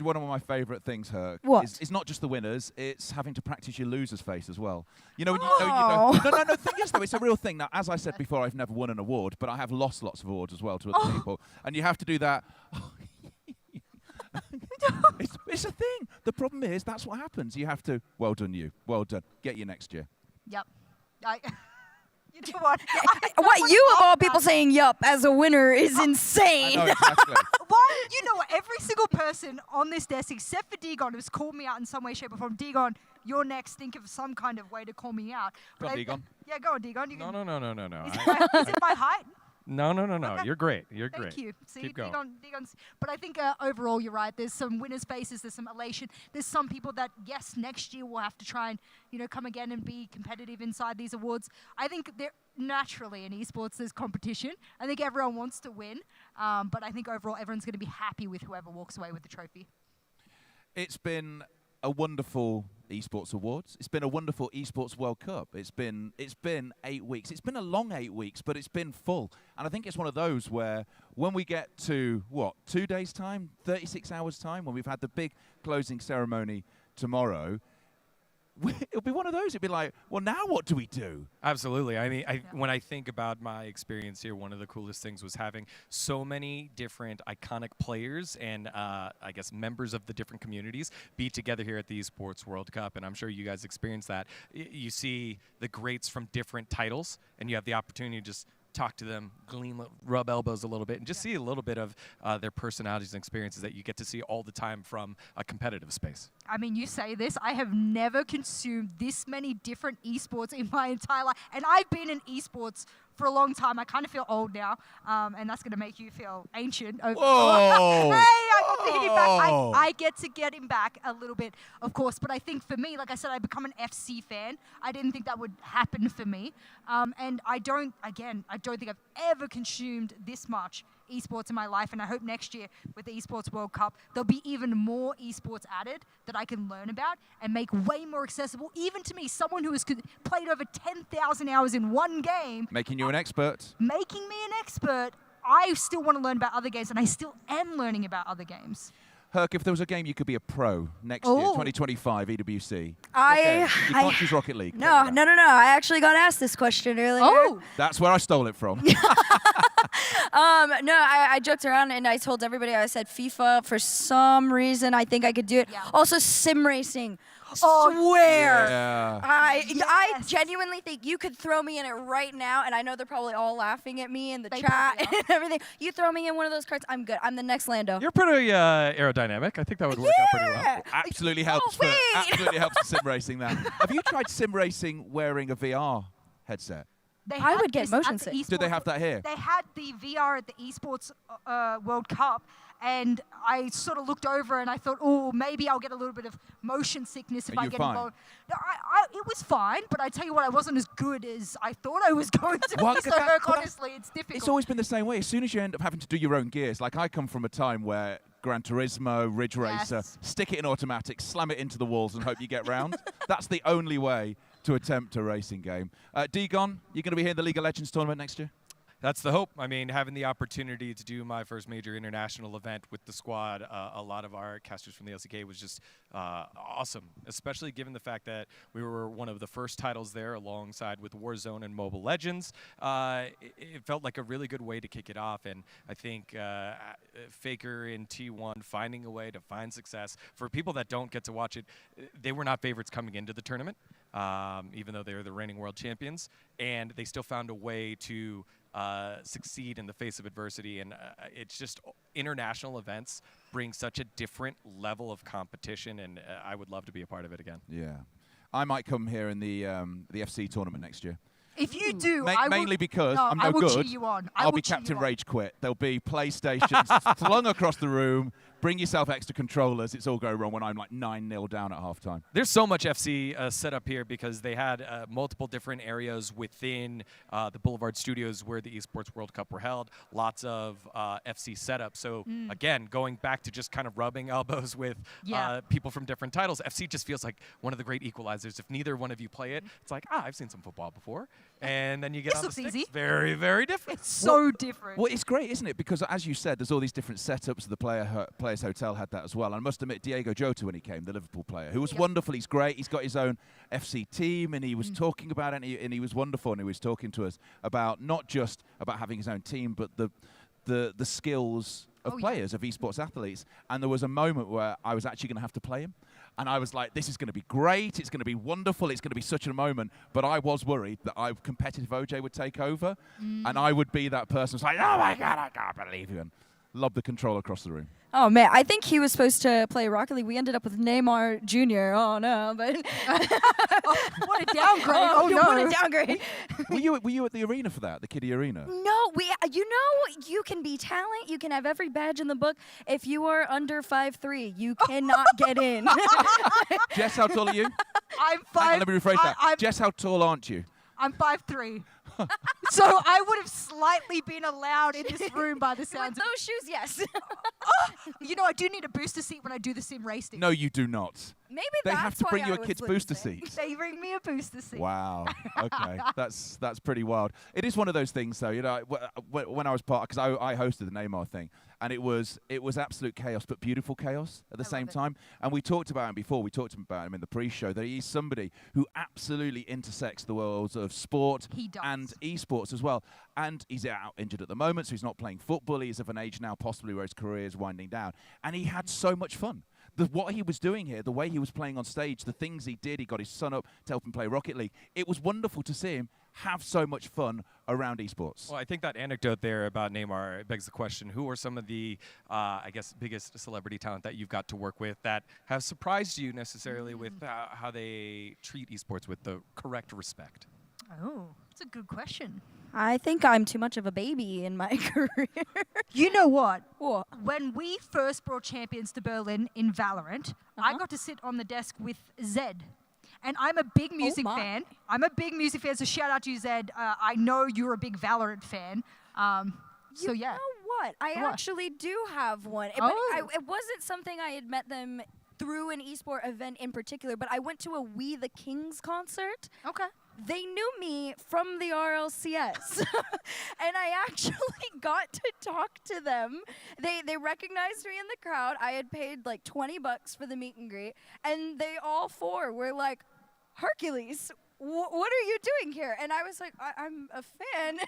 One of my favorite things, Herc, is not just the winners, it's having to practice your loser's face as well. You know, when no, thing is though, it's a real thing. Now, as I said before, I've never won an award, but I have lost lots of awards as well to other people. And you have to do that. It's a thing. The problem is, that's what happens. You have to, well done you, well done. Get you next year. Yep. You know what? What you of all people saying "yup" as a winner is insane. I know, exactly. Why? You know what? Every single person on this desk, except for Degon, has called me out in some way, shape, or form. Degon, you're next. Think of some kind of way to call me out. Go on, Degon. Yeah, go on, Degon. No. Is it my height? No. Okay. You're great. You're great. Thank you. See, Keep going. Degon's. But I think overall, you're right. There's some winners' faces. There's some elation. There's some people that, yes, next year will have to try and come again and be competitive inside these awards. I think they're naturally in esports. There's competition. I think everyone wants to win. But I think overall, everyone's going to be happy with whoever walks away with the trophy. It's been a wonderful Esports Awards. It's been a wonderful Esports World Cup. It's been 8 weeks. It's been a long 8 weeks, but it's been full. And I think it's one of those where when we get to, 2 days' time, 36 hours' time, when we've had the big closing ceremony tomorrow, it'll be one of those. It'll be like, well, now what do we do? Absolutely. I mean, when I think about my experience here, one of the coolest things was having so many different iconic players and I guess members of the different communities be together here at the Esports World Cup. And I'm sure you guys experienced that. You see the greats from different titles, and you have the opportunity to just talk to them, rub elbows a little bit, and just see a little bit of their personalities and experiences that you get to see all the time from a competitive space. I mean, you say this, I have never consumed this many different esports in my entire life. And I've been in esports for a long time. I kind of feel old now, and that's going to make you feel ancient. Whoa! Hey, I got to hit him back. I get to get him back a little bit, of course. But I think for me, like I said, I become an FC fan. I didn't think that would happen for me. And I don't think I've ever consumed this much esports in my life, and I hope next year with the Esports World Cup there'll be even more esports added that I can learn about and make way more accessible, even to me, someone who has played over 10,000 hours in one game. Making you an expert. Making me an expert. I still want to learn about other games, and I still am learning about other games. Herc, if there was a game you could be a pro next year, 2025 EWC. I You can't choose Rocket League. No. I actually got asked this question earlier. Oh. That's where I stole it from. No, I joked around and I told everybody, I said FIFA. For some reason, I think I could do it. Yeah. Also, sim racing. Swear. Yeah. I genuinely think you could throw me in it right now, and I know they're probably all laughing at me in the chat and everything. You throw me in one of those carts, I'm good. I'm the next Lando. You're pretty aerodynamic. I think that would work out pretty well. Absolutely helps for sim racing. That. Have you tried sim racing wearing a VR headset? I would get motion sick. Do they have that here? They had the VR at the Esports World Cup, and I sort of looked over and I thought, oh, maybe I'll get a little bit of motion sickness if I get involved. No, it was fine, but I tell you what, I wasn't as good as I thought I was going to be. So honestly, it's difficult. It's always been the same way. As soon as you end up having to do your own gears, like I come from a time where Gran Turismo, Ridge Racer, stick it in automatic, slam it into the walls and hope you get round. That's the only way to attempt a racing game. Degon, you're going to be here in the League of Legends tournament next year? That's the hope. I mean, having the opportunity to do my first major international event with the squad, a lot of our casters from the LCK was just awesome, especially given the fact that we were one of the first titles there alongside with Warzone and Mobile Legends. It felt like a really good way to kick it off, and I think Faker in T1 finding a way to find success. For people that don't get to watch it, they were not favorites coming into the tournament, even though they're the reigning world champions, and they still found a way to succeed in the face of adversity, and it's just international events bring such a different level of competition, and I would love to be a part of it again. Yeah, I might come here in the FC tournament next year. If you do, mainly because I'm no I will good. cheer you on. I'll be Captain Rage Quit. There'll be PlayStations flung across the room. Bring yourself extra controllers. It's all go wrong when I'm like 9-0 down at halftime. There's so much FC set up here because they had multiple different areas within the Boulevard Studios where the Esports World Cup were held. Lots of FC setup. So again, going back to just kind of rubbing elbows with people from different titles, FC just feels like one of the great equalizers. If neither one of you play it, it's like, I've seen some football before. And then you get on the sticks. It's very, very different. It's so different. Well, it's great, isn't it? Because as you said, there's all these different setups. The Players Hotel had that as well. And I must admit, Diego Jota, when he came, the Liverpool player, who was wonderful. He's great. He's got his own FC team, and he was talking about it, and he was wonderful. And he was talking to us about not just about having his own team, but the skills of players, of esports athletes. And there was a moment where I was actually going to have to play him. And I was like, this is going to be great. It's going to be wonderful. It's going to be such a moment. But I was worried that competitive OJ would take over. And I would be that person who's like, oh, my God, I can't believe you. And lob the control across the room. Oh, man, I think he was supposed to play Rocket League. We ended up with Neymar Jr. Oh, no, but... what a downgrade. Oh, no. What a downgrade. Were you at the arena for that, the kiddie arena? No, you can be talent. You can have every badge in the book. If you are under 5'3", you cannot get in. Jess, how tall are you? I'm 5'. Hang on, let me rephrase that. Jess, how tall aren't you? I'm 5'3". So I would have slightly been allowed in this room by the sounds of those shoes, yes. You know, I do need a booster seat when I do the sim racing. No, you do not. Maybe they have to bring you a kid's booster seat. They bring me a booster seat. Wow. Okay, that's pretty wild. It is one of those things, though. You know, when I was part, because I hosted the Neymar thing, and it was absolute chaos, but beautiful chaos at the same time. And we talked about him before. We talked about him in the pre-show that he's somebody who absolutely intersects the worlds of sport and esports as well. And he's out injured at the moment, so he's not playing football. He's of an age now, possibly where his career is winding down. And he had so much fun. What he was doing here, the way he was playing on stage, the things he did, he got his son up to help him play Rocket League. It was wonderful to see him have so much fun around esports. Well, I think that anecdote there about Neymar begs the question, who are some of the, I guess, biggest celebrity talent that you've got to work with that have surprised you necessarily with how they treat esports with the correct respect? Oh, that's a good question. I think I'm too much of a baby in my career. You know what? What? When we first brought champions to Berlin in Valorant, I got to sit on the desk with Zed. And I'm a big music fan. I'm a big music fan, so shout out to you, Zed. I know you're a big Valorant fan. So yeah. You know what? I actually do have one. But it wasn't something I had met them through an esport event in particular, but I went to a We the Kings concert. Okay. They knew me from the RLCS, and I actually got to talk to them. They recognized me in the crowd. I had paid like $20 for the meet and greet, and they all four were like, Hercules, what are you doing here? And I was like, I'm a fan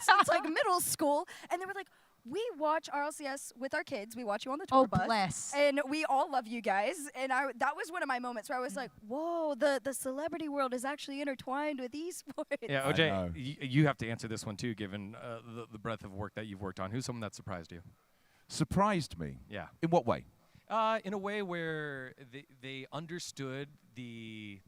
since like middle school. And they were like, we watch RLCS with our kids. We watch you on the tour bus. Bless. And we all love you guys. And that was one of my moments where I was like, whoa, the celebrity world is actually intertwined with esports. Yeah, OJ, you have to answer this one too, given the breadth of work that you've worked on. Who's someone that surprised you? Surprised me? Yeah. In what way? In a way where they understood the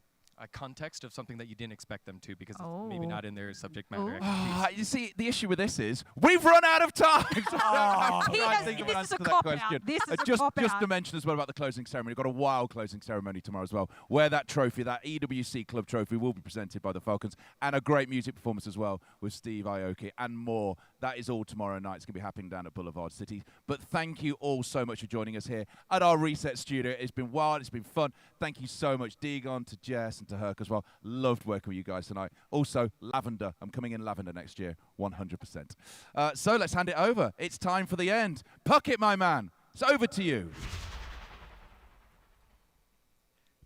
context of something that you didn't expect them to, because it's maybe not in their subject matter expertise. You see, the issue with this is we've run out of time. So I think of an answer to that question. Just to mention as well about the closing ceremony, we've got a wild closing ceremony tomorrow as well, where that trophy, that EWC Club trophy, will be presented by the Falcons, and a great music performance as well with Steve Aoki and more. That is all tomorrow night. It's going to be happening down at Boulevard City. But thank you all so much for joining us here at our Reset studio. It's been wild. It's been fun. Thank you so much, Degon, to Jess, and to Herc as well. Loved working with you guys tonight. Also, Lavender. I'm coming in Lavender next year, 100%. So let's hand it over. It's time for the end. Puckett, my man. It's over to you.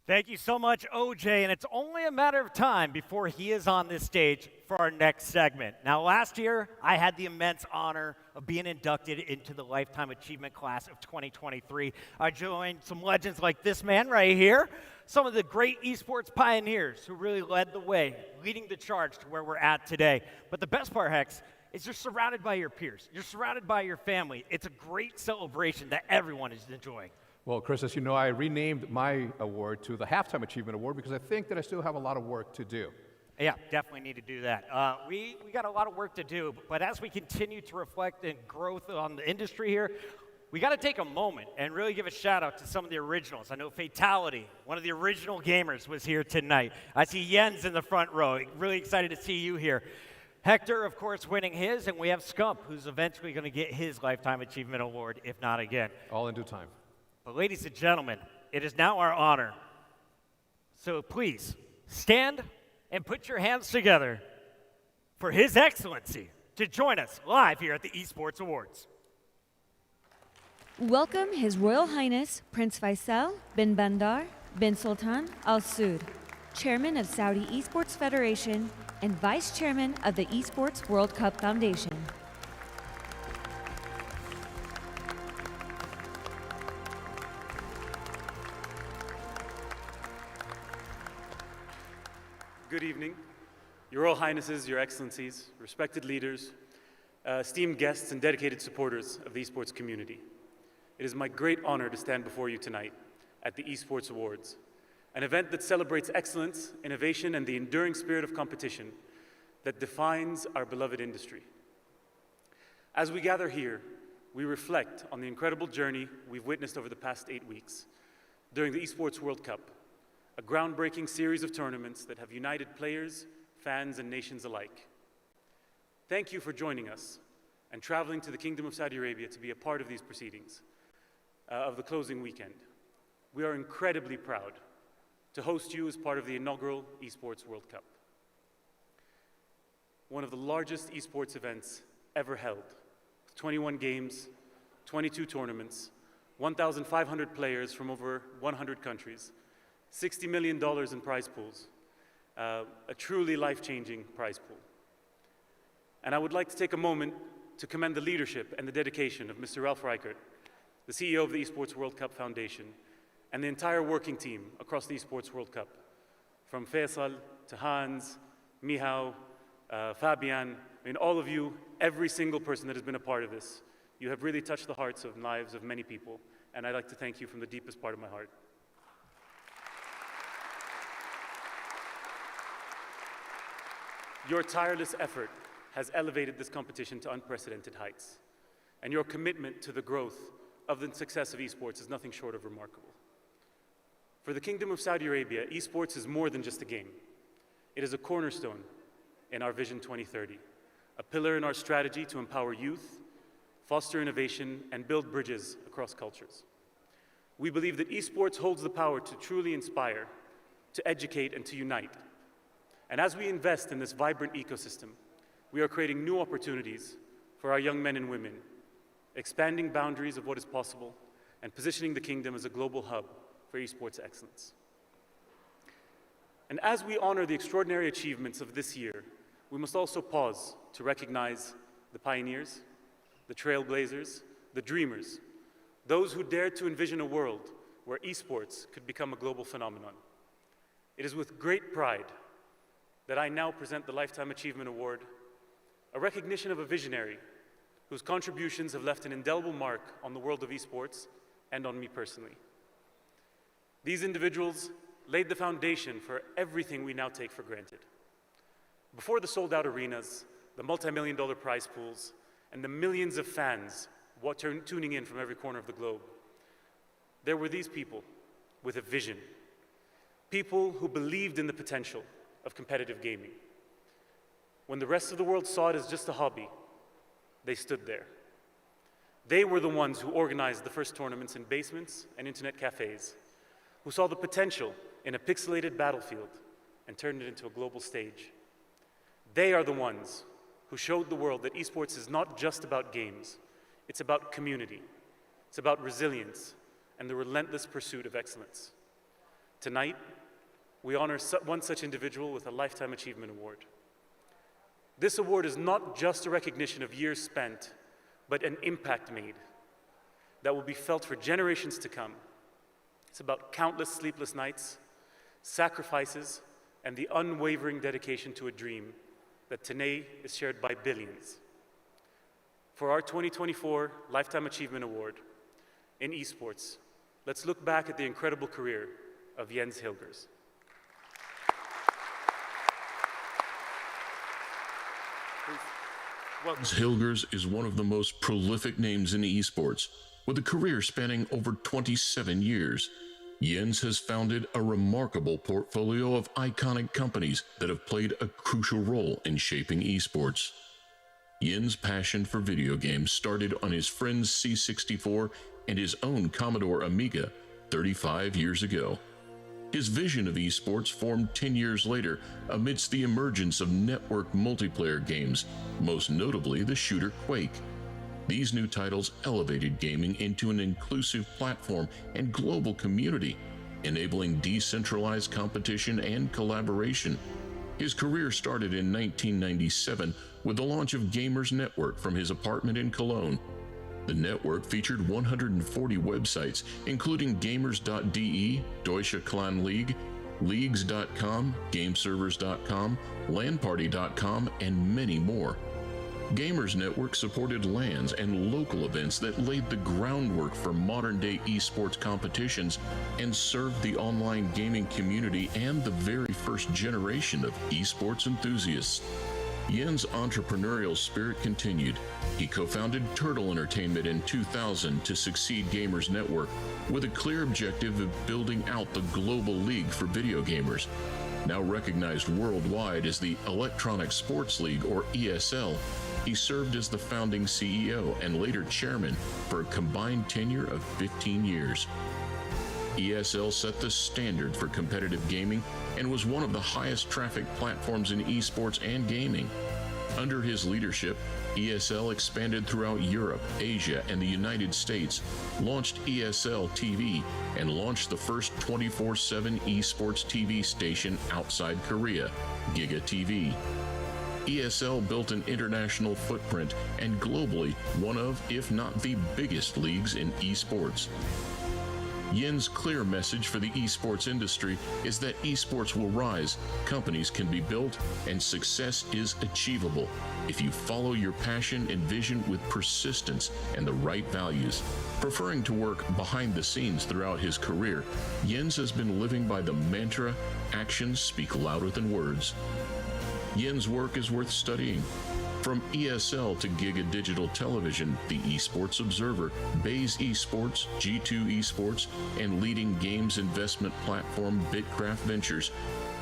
Thank you so much, OJ, and it's only a matter of time before he is on this stage for our next segment. Now, last year, I had the immense honor of being inducted into the Lifetime Achievement Class of 2023. I joined some legends like this man right here, some of the great esports pioneers who really led the way, leading the charge to where we're at today. But the best part, Hex, is you're surrounded by your peers. You're surrounded by your family. It's a great celebration that everyone is enjoying. Well, Chris, as you know, I renamed my award to the Halftime Achievement Award because I think that I still have a lot of work to do. Yeah, definitely need to do that. We got a lot of work to do, but as we continue to reflect and growth on the industry here, we got to take a moment and really give a shout out to some of the originals. I know Fatality, one of the original gamers, was here tonight. I see Jens in the front row. Really excited to see you here. Hector, of course, winning his, and we have Scump, who's eventually going to get his Lifetime Achievement Award, if not again. All in due time. But ladies and gentlemen, it is now our honor. So please, stand and put your hands together for His Excellency to join us live here at the Esports Awards. Welcome His Royal Highness Prince Faisal bin Bandar bin Sultan Al Saud, Chairman of Saudi Esports Federation and Vice Chairman of the Esports World Cup Foundation. Good evening, Your Royal Highnesses, Your Excellencies, respected leaders, esteemed guests, and dedicated supporters of the esports community. It is my great honor to stand before you tonight at the Esports Awards, an event that celebrates excellence, innovation, and the enduring spirit of competition that defines our beloved industry. As we gather here, we reflect on the incredible journey we've witnessed over the past 8 weeks during the Esports World Cup, a groundbreaking series of tournaments that have united players, fans, and nations alike. Thank you for joining us and traveling to the Kingdom of Saudi Arabia to be a part of these proceedings of the closing weekend. We are incredibly proud to host you as part of the inaugural Esports World Cup, one of the largest esports events ever held, with 21 games, 22 tournaments, 1,500 players from over 100 countries, $60 million in prize pools, a truly life-changing prize pool. And I would like to take a moment to commend the leadership and the dedication of Mr. Ralph Reichert, the CEO of the Esports World Cup Foundation, and the entire working team across the Esports World Cup, from Faisal to Hans, Mihao, Fabian, all of you, every single person that has been a part of this. You have really touched the hearts and lives of many people, and I'd like to thank you from the deepest part of my heart. Your tireless effort has elevated this competition to unprecedented heights, and your commitment to the growth of the success of esports is nothing short of remarkable. For the Kingdom of Saudi Arabia, esports is more than just a game. It is a cornerstone in our Vision 2030, a pillar in our strategy to empower youth, foster innovation, and build bridges across cultures. We believe that esports holds the power to truly inspire, to educate, and to unite. And as we invest in this vibrant ecosystem, we are creating new opportunities for our young men and women, expanding boundaries of what is possible, and positioning the kingdom as a global hub for esports excellence. And as we honor the extraordinary achievements of this year, we must also pause to recognize the pioneers, the trailblazers, the dreamers, those who dared to envision a world where esports could become a global phenomenon. It is with great pride that I now present the Lifetime Achievement Award, a recognition of a visionary whose contributions have left an indelible mark on the world of esports and on me personally. These individuals laid the foundation for everything we now take for granted. Before the sold-out arenas, the multi-million-dollar prize pools, and the millions of fans tuning in from every corner of the globe, there were these people with a vision, people who believed in the potential of competitive gaming. When the rest of the world saw it as just a hobby, they stood there. They were the ones who organized the first tournaments in basements and internet cafes, who saw the potential in a pixelated battlefield and turned it into a global stage. They are the ones who showed the world that esports is not just about games, it's about community, it's about resilience, and the relentless pursuit of excellence. Tonight, we honor one such individual with a Lifetime Achievement Award. This award is not just a recognition of years spent, but an impact made that will be felt for generations to come. It's about countless sleepless nights, sacrifices, and the unwavering dedication to a dream that today is shared by billions. For our 2024 Lifetime Achievement Award in esports, let's look back at the incredible career of Jens Hilgers. Jens Hilgers is one of the most prolific names in esports, with a career spanning over 27 years. Jens has founded a remarkable portfolio of iconic companies that have played a crucial role in shaping esports. Jens' passion for video games started on his friend's C64 and his own Commodore Amiga 35 years ago. His vision of esports formed 10 years later amidst the emergence of network multiplayer games, most notably the shooter Quake. These new titles elevated gaming into an inclusive platform and global community, enabling decentralized competition and collaboration. His career started in 1997 with the launch of Gamers Network from his apartment in Cologne. The network featured 140 websites, including Gamers.de, Deutsche Clan League, Leagues.com, Gameservers.com, LANparty.com, and many more. Gamers Network supported LANs and local events that laid the groundwork for modern-day esports competitions and served the online gaming community and the very first generation of esports enthusiasts. Jens' entrepreneurial spirit continued. He co-founded Turtle Entertainment in 2000 to succeed Gamers Network with a clear objective of building out the global league for video gamers. Now recognized worldwide as the Electronic Sports League, or ESL, he served as the founding CEO and later chairman for a combined tenure of 15 years. ESL set the standard for competitive gaming and was one of the highest traffic platforms in esports and gaming. Under his leadership, ESL expanded throughout Europe, Asia, and the United States, launched ESL TV, and launched the first 24/7 esports TV station outside Korea, Giga TV. ESL built an international footprint and globally one of, if not the biggest leagues in esports. Jens' clear message for the esports industry is that esports will rise, companies can be built, and success is achievable if you follow your passion and vision with persistence and the right values. Preferring to work behind the scenes throughout his career, Jens has been living by the mantra, actions speak louder than words. Jens' work is worth studying. From ESL to Giga Digital Television, the Esports Observer, Baze Esports, G2 Esports, and leading games investment platform Bitcraft Ventures,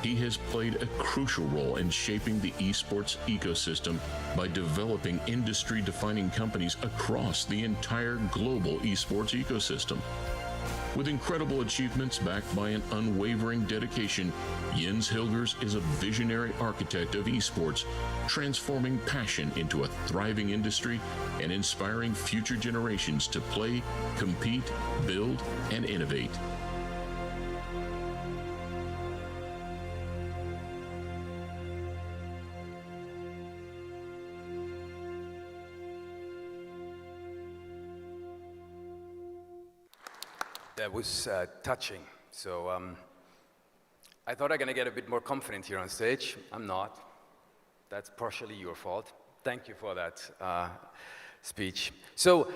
he has played a crucial role in shaping the esports ecosystem by developing industry-defining companies across the entire global esports ecosystem. With incredible achievements backed by an unwavering dedication, Jens Hilgers is a visionary architect of esports, transforming passion into a thriving industry and inspiring future generations to play, compete, build, and innovate. That was touching. So I thought I'm going to get a bit more confident here on stage. I'm not. That's partially your fault. Thank you for that speech. So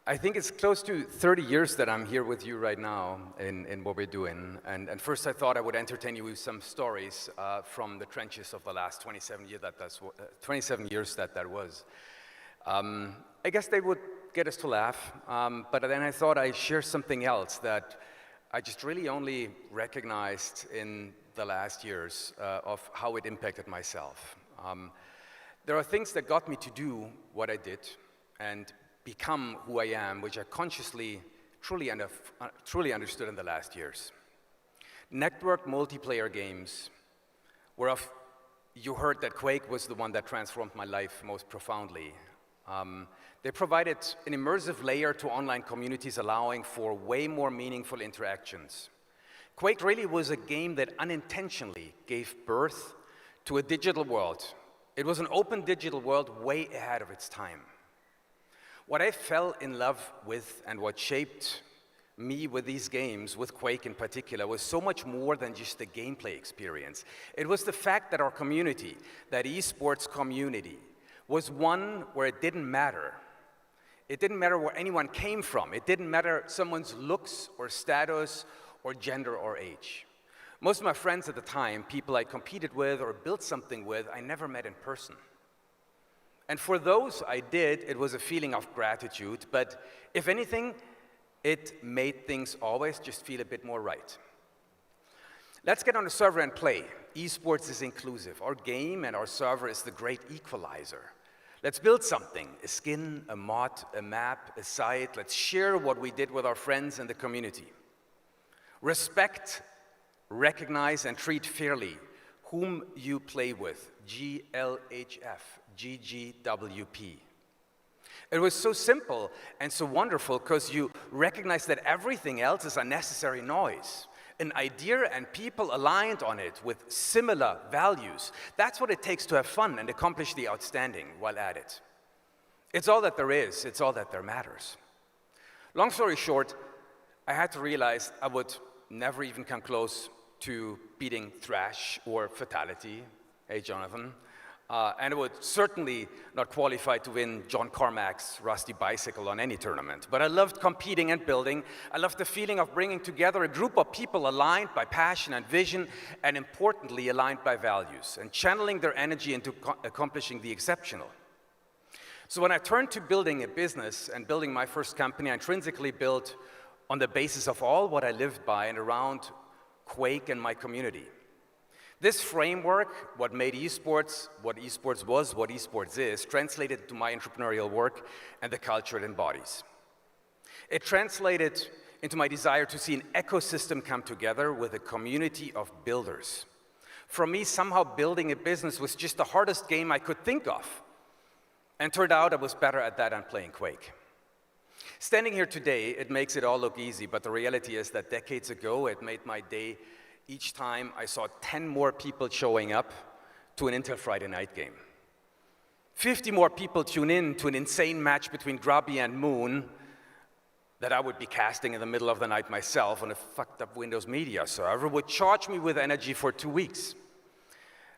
I think it's close to 30 years that I'm here with you right now in what we're doing. And first I thought I would entertain you with some stories from the trenches of the last 27 years that was. I guess they would get us to laugh, but then I thought I'd share something else that I just really only recognized in the last years of how it impacted myself. There are things that got me to do what I did and become who I am, which I consciously, truly understood in the last years. Network multiplayer games, whereof you heard that Quake was the one that transformed my life most profoundly. They provided an immersive layer to online communities, allowing for way more meaningful interactions. Quake really was a game that unintentionally gave birth to a digital world. It was an open digital world way ahead of its time. What I fell in love with and what shaped me with these games, with Quake in particular, was so much more than just the gameplay experience. It was the fact that our community, that esports community, was one where it didn't matter. It didn't matter where anyone came from. It didn't matter someone's looks or status or gender or age. Most of my friends at the time, people I competed with or built something with, I never met in person. And for those I did, it was a feeling of gratitude, but if anything, it made things always just feel a bit more right. Let's get on a server and play. Esports is inclusive. Our game and our server is the great equalizer. Let's build something, a skin, a mod, a map, a site. Let's share what we did with our friends in the community. Respect, recognize, and treat fairly whom you play with. GLHF, GGWP. It was so simple and so wonderful because you recognize that everything else is unnecessary noise. An idea and people aligned on it with similar values. That's what it takes to have fun and accomplish the outstanding while at it. It's all that there is. It's all that there matters. Long story short, I had to realize I would never even come close to beating Thrash or Fatality. Hey, Jonathan. And it would certainly not qualify to win John Carmack's Rusty Bicycle on any tournament. But I loved competing and building. I loved the feeling of bringing together a group of people aligned by passion and vision, and importantly, aligned by values, and channeling their energy into accomplishing the exceptional. So when I turned to building a business and building my first company, I intrinsically built on the basis of all what I lived by and around Quake and my community. This framework, what made esports, what esports was, what esports is, translated to my entrepreneurial work and the culture it embodies. It translated into my desire to see an ecosystem come together with a community of builders. For me, somehow building a business was just the hardest game I could think of. And turned out I was better at that than playing Quake. Standing here today, it makes it all look easy, but the reality is that decades ago, it made my day each time I saw 10 more people showing up to an Intel Friday night game. 50 more people tune in to an insane match between Grubby and Moon that I would be casting in the middle of the night myself on a fucked up Windows Media server, would charge me with energy for 2 weeks.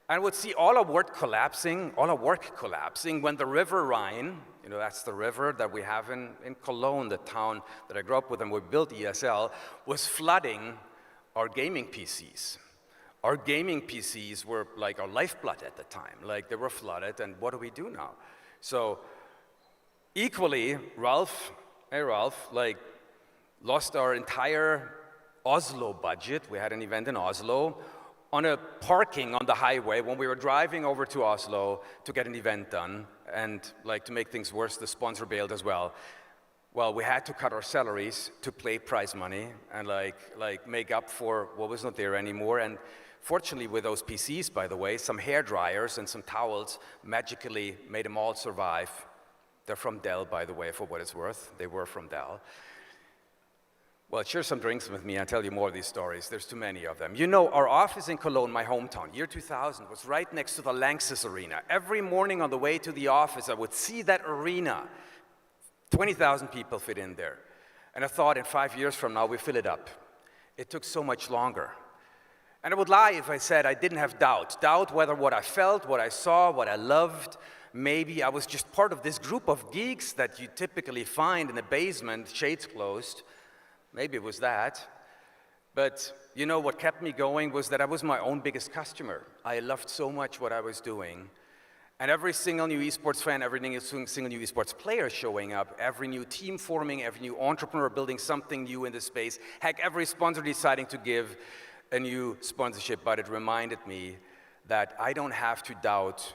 I would see all our work collapsing when the River Rhine, you know, that's the river that we have in Cologne, the town that I grew up with and we built ESL, was flooding our gaming PCs. Our gaming PCs were like our lifeblood at the time. Like, they were flooded, and what do we do now? So, equally, Ralph, like, lost our entire Oslo budget. We had an event in Oslo on a parking on the highway when we were driving over to Oslo to get an event done. And, like, to make things worse, the sponsor bailed as well. well, we had to cut our salaries to play prize money and like make up for what was not there anymore. And fortunately, with those PCs, by the way, some hair dryers and some towels magically made them all survive. They're from Dell, by the way, for what it's worth. They were from Dell. Well, share some drinks with me. I'll tell you more of these stories. There's too many of them. You know, our office in Cologne, my hometown, year 2000, was right next to the Lanxess Arena. Every morning on the way to the office, I would see that arena. 20,000 people fit in there. And I thought in 5 years from now, we fill it up. It took so much longer. And I would lie if I said I didn't have doubt. Doubt whether what I felt, what I saw, what I loved, maybe I was just part of this group of geeks that you typically find in a basement, shades closed. Maybe it was that. But you know what kept me going was that I was my own biggest customer. I loved so much what I was doing. And every single new esports fan, every single new esports player showing up, every new team forming, every new entrepreneur building something new in the space, heck, every sponsor deciding to give a new sponsorship, but it reminded me that I don't have to doubt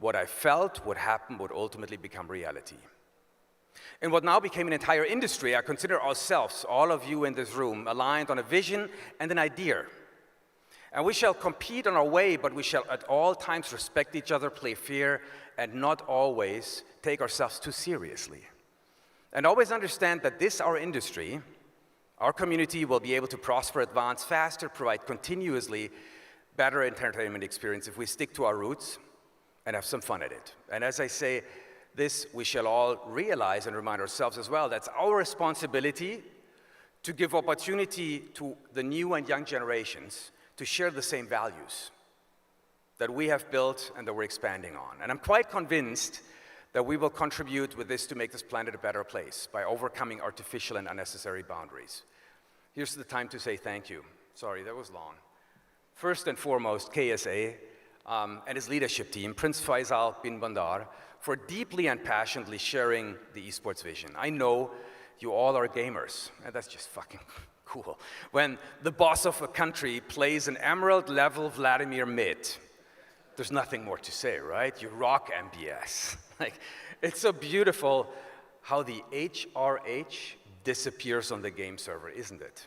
what I felt, what happened, would ultimately become reality. In what now became an entire industry, I consider ourselves, all of you in this room, aligned on a vision and an idea. And we shall compete on our way, but we shall at all times respect each other, play fair, and not always take ourselves too seriously. And always understand that this, our industry, our community will be able to prosper, advance faster, provide continuously better entertainment experience if we stick to our roots and have some fun at it. And as I say, this we shall all realize and remind ourselves as well. That's our responsibility to give opportunity to the new and young generations to share the same values that we have built and that we're expanding on. And I'm quite convinced that we will contribute with this to make this planet a better place by overcoming artificial and unnecessary boundaries. Here's the time to say thank you. Sorry, that was long. First and foremost, KSA and his leadership team, Prince Faisal bin Bandar, for deeply and passionately sharing the esports vision. I know you all are gamers, and that's just fucking cool. When the boss of a country plays an emerald-level Vladimir mid, there's nothing more to say, right? You rock MBS. Like, it's so beautiful how the HRH disappears on the game server, isn't it?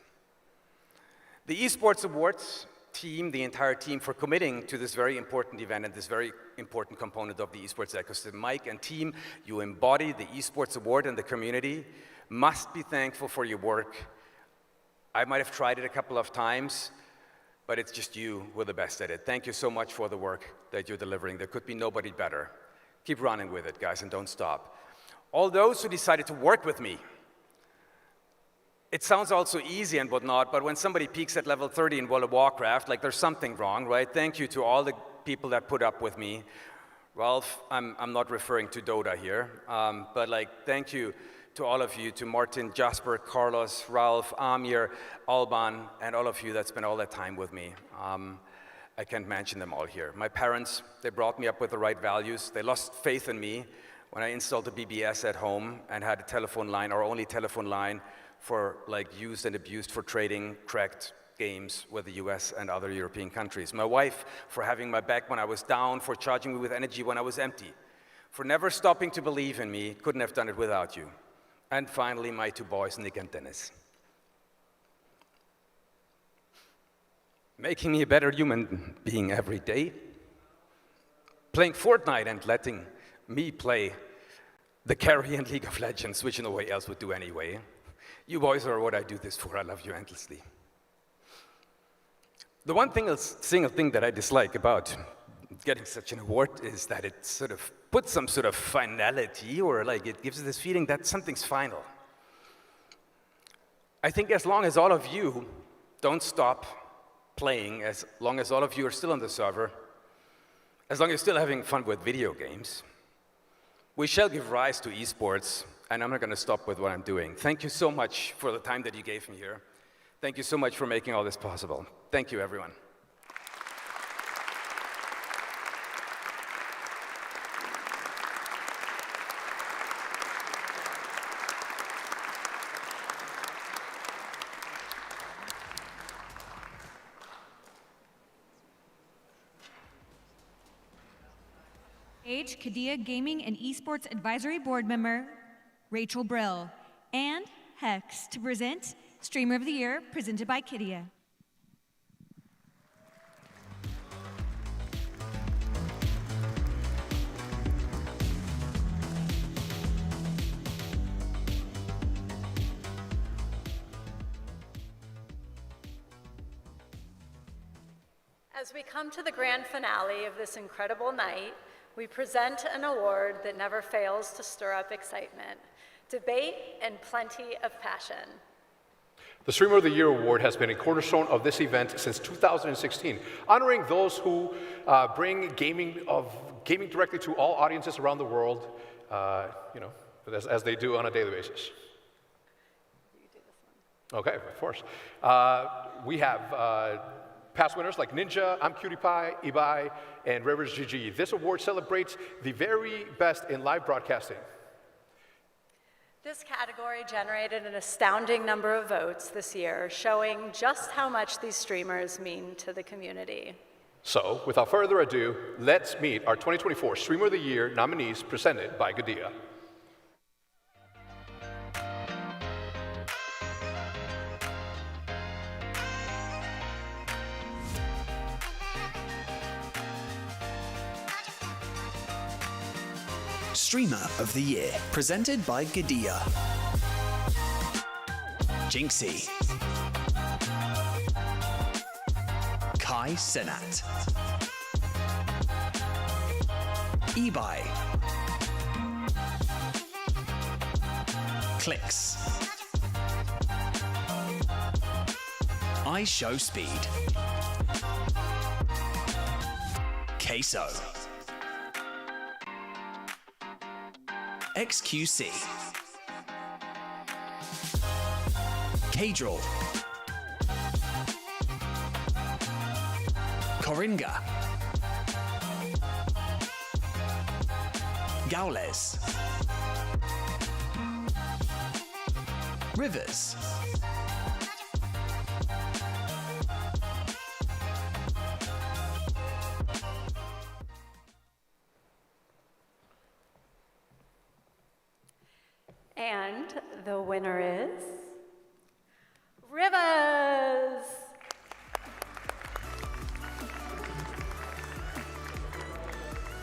The Esports Awards team, the entire team, for committing to this very important event and this very important component of the esports ecosystem. Mike and team, you embody the Esports Award and the community. Must be thankful for your work. I might have tried it a couple of times, but it's just you who are the best at it. Thank you so much for the work that you're delivering. There could be nobody better. Keep running with it, guys, and don't stop. All those who decided to work with me. It sounds all so easy and whatnot, but when somebody peaks at level 30 in World of Warcraft, like there's something wrong, right? Thank you to all the people that put up with me. Ralph, I'm not referring to Dota here, but like thank you to all of you, to Martin, Jasper, Carlos, Ralph, Amir, Alban, and all of you that spent all that time with me. I can't mention them all here. My parents, they brought me up with the right values. They lost faith in me when I installed a BBS at home and had a telephone line, our only telephone line, for like used and abused for trading cracked games with the US and other European countries. My wife for having my back when I was down, for charging me with energy when I was empty, for never stopping to believe in me. Couldn't have done it without you. And finally, my two boys, Nick and Dennis. Making me a better human being every day. Playing Fortnite and letting me play the carry in League of Legends, which nobody else would do anyway. You boys are what I do this for. I love you endlessly. The one single thing that I dislike about getting such an award is that it sort of puts some sort of finality, or like it gives this feeling that something's final. I think as long as all of you don't stop playing, as long as all of you are still on the server, as long as you're still having fun with video games, we shall give rise to esports. And I'm not going to stop with what I'm doing. Thank you so much for the time that you gave me here. Thank you so much for making all this possible. Thank you, everyone. Kadia Gaming and Esports Advisory Board Member, Rachel Brill. And Hex to present Streamer of the Year, presented by Kidia. As we come to the grand finale of this incredible night, we present an award that never fails to stir up excitement, debate, and plenty of passion. The Streamer of the Year Award has been a cornerstone of this event since 2016, honoring those who bring gaming directly to all audiences around the world, as they do on a daily basis. Okay, of course. We have past winners like Ninja, I'm Cutie Pie, Ibai, and Rivers GG. This award celebrates the very best in live broadcasting. This category generated an astounding number of votes this year, showing just how much these streamers mean to the community. So, without further ado, let's meet our 2024 Streamer of the Year nominees presented by Gadia. Streamer of the Year, presented by Gadia. Jinxie. Kai Senat. Ibai. Clicks. I Show Speed. Queso. XQC. Kadril. Coringa. Gaules. Rivers. And the winner is Rivers.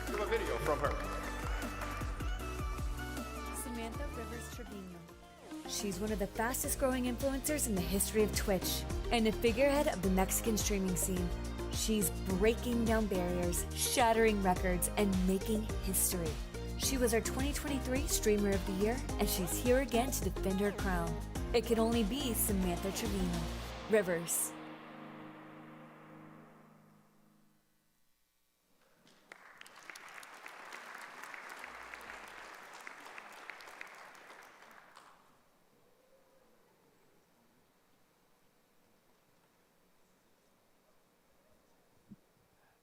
From a video from her. Samantha Rivers Trevino. She's one of the fastest growing influencers in the history of Twitch and a figurehead of the Mexican streaming scene. She's breaking down barriers, shattering records, and making history. She was our 2023 Streamer of the Year, and she's here again to defend her crown. It can only be Samantha Trevino. Rivers.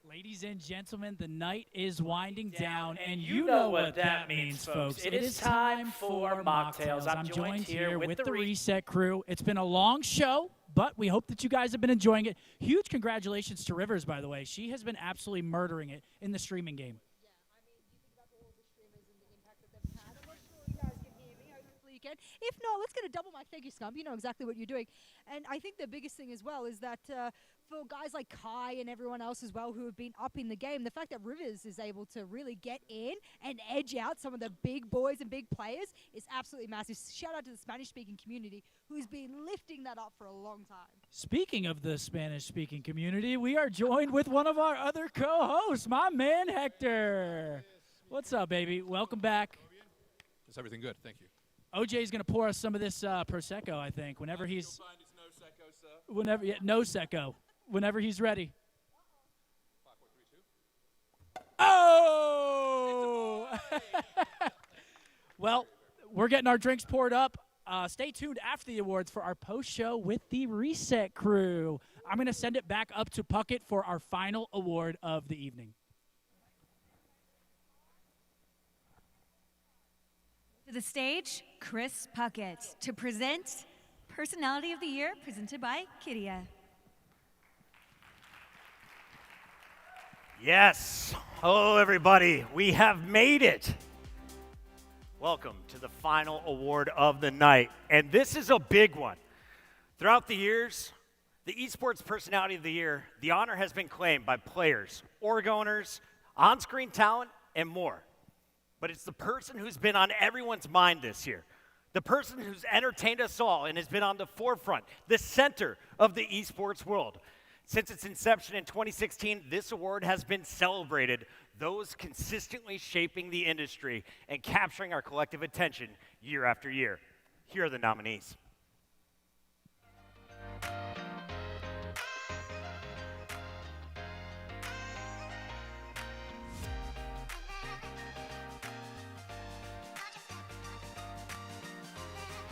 Ladies and gentlemen, the night is winding down, and you know what that means, folks. It is time for mocktails. I'm joined here with the Reset crew. It's been a long show, but we hope that you guys have been enjoying it. Huge congratulations to Rivers, by the way. She has been absolutely murdering it in the streaming game. If not, let's get a double mic. Thank you, Scump. You know exactly what you're doing. And I think the biggest thing as well is that for guys like Kai and everyone else as well who have been up in the game, the fact that Rivers is able to really get in and edge out some of the big boys and big players is absolutely massive. Shout out to the Spanish-speaking community who's been lifting that up for a long time. Speaking of the Spanish-speaking community, we are joined with one of our other co-hosts, my man Hector. What's up, baby? Welcome back. Is everything good? Thank you. OJ is going to pour us some of this Prosecco, I think, whenever he's... No Secco. Whenever he's ready. 5, 4, 3, 2. Oh! Well, we're getting our drinks poured up. Stay tuned after the awards for our post-show with the Reset crew. I'm going to send it back up to Puckett for our final award of the evening. To the stage, Chris Puckett to present Personality of the Year, presented by Kidia. Yes. Hello, everybody. We have made it. Welcome to the final award of the night. And this is a big one. Throughout the years, the Esports Personality of the Year, the honor has been claimed by players, org owners, on-screen talent, and more. But it's the person who's been on everyone's mind this year. The person who's entertained us all and has been on the forefront, the center of the esports world. Since its inception in 2016, this award has been celebrated, those consistently shaping the industry and capturing our collective attention year after year. Here are the nominees.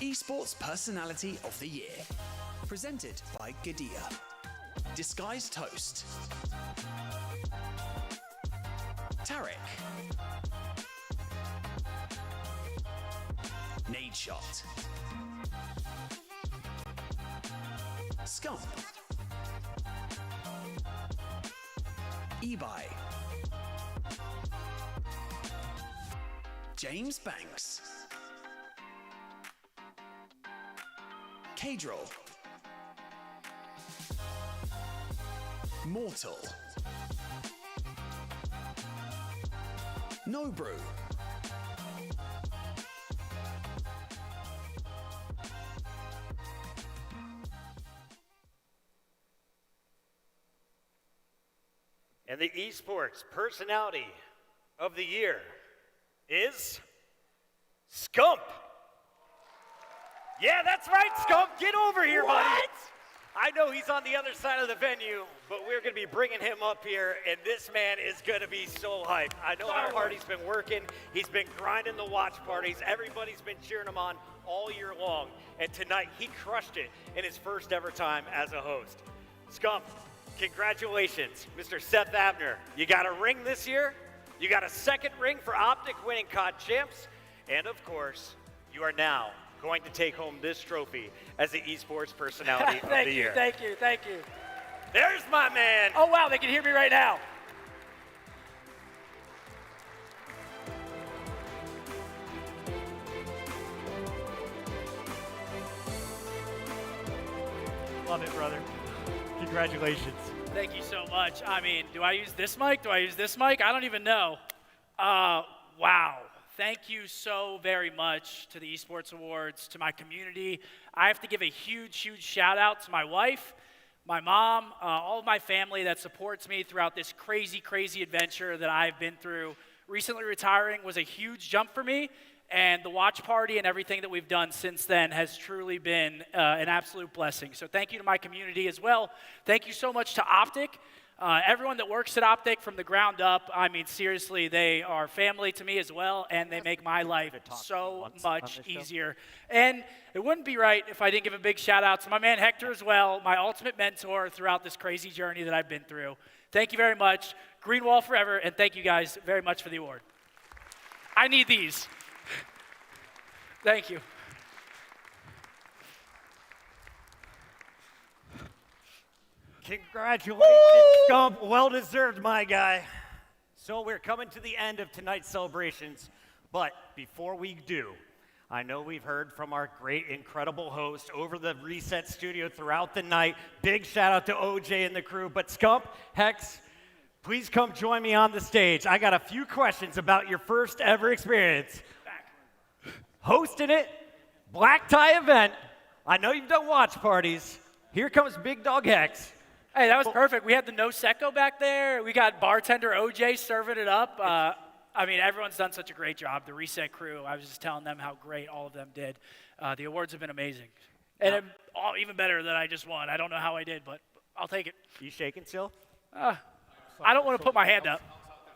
Esports Personality of the Year. Presented by Gadia. Disguised Toast. Tarek. Nade Shot. Scump. Ebuy. James Banks. Cadril. Mortal. Nobrew. And the Esports Personality of the Year is Scump. Yeah, that's right, Scump. Get over here, buddy. I know he's on the other side of the venue, but we're going to be bringing him up here, and this man is going to be so hyped. I know how hard he's been working. He's been grinding the watch parties. Everybody's been cheering him on all year long, and tonight he crushed it in his first ever time as a host. Scump, congratulations, Mr. Seth Abner. You got a ring this year. You got a second ring for Optic winning COD champs, and of course, you are now going to take home this trophy as the Esports Personality of the Year. Thank you. There's my man. Oh, wow, they can hear me right now. Love it, brother. Congratulations. Thank you so much. I mean, do I use this mic? Do I use this mic? I don't even know. Wow. Thank you so very much to the Esports Awards, to my community. I have to give a huge, huge shout out to my wife, my mom, all of my family that supports me throughout this crazy, crazy adventure that I've been through. Recently retiring was a huge jump for me, and the watch party and everything that we've done since then has truly been an absolute blessing. So thank you to my community as well. Thank you so much to Optic. Everyone that works at Optic from the ground up, I mean, seriously, they are family to me as well, and they make my life so much easier. And it wouldn't be right if I didn't give a big shout out to my man Hector as well, my ultimate mentor throughout this crazy journey that I've been through. Thank you very much. Green Wall forever, and thank you guys very much for the award. I need these. Thank you. Congratulations, Scump. Well deserved, my guy. So we're coming to the end of tonight's celebrations, but before we do, I know we've heard from our great, incredible host over the Reset studio throughout the night. Big shout out to OJ and the crew, but Scump, Hex, please come join me on the stage. I got a few questions about your first ever experience. Hosting it, black tie event. I know you've done watch parties. Here comes Big Dog Hex. Hey, that was perfect. We had the No Secco back there. We got bartender OJ serving it up. I mean, everyone's done such a great job. The Reset crew, I was just telling them how great all of them did. The awards have been amazing. And even better that I just won. I don't know how I did, but I'll take it. You shaking still? I don't want to put my hand up.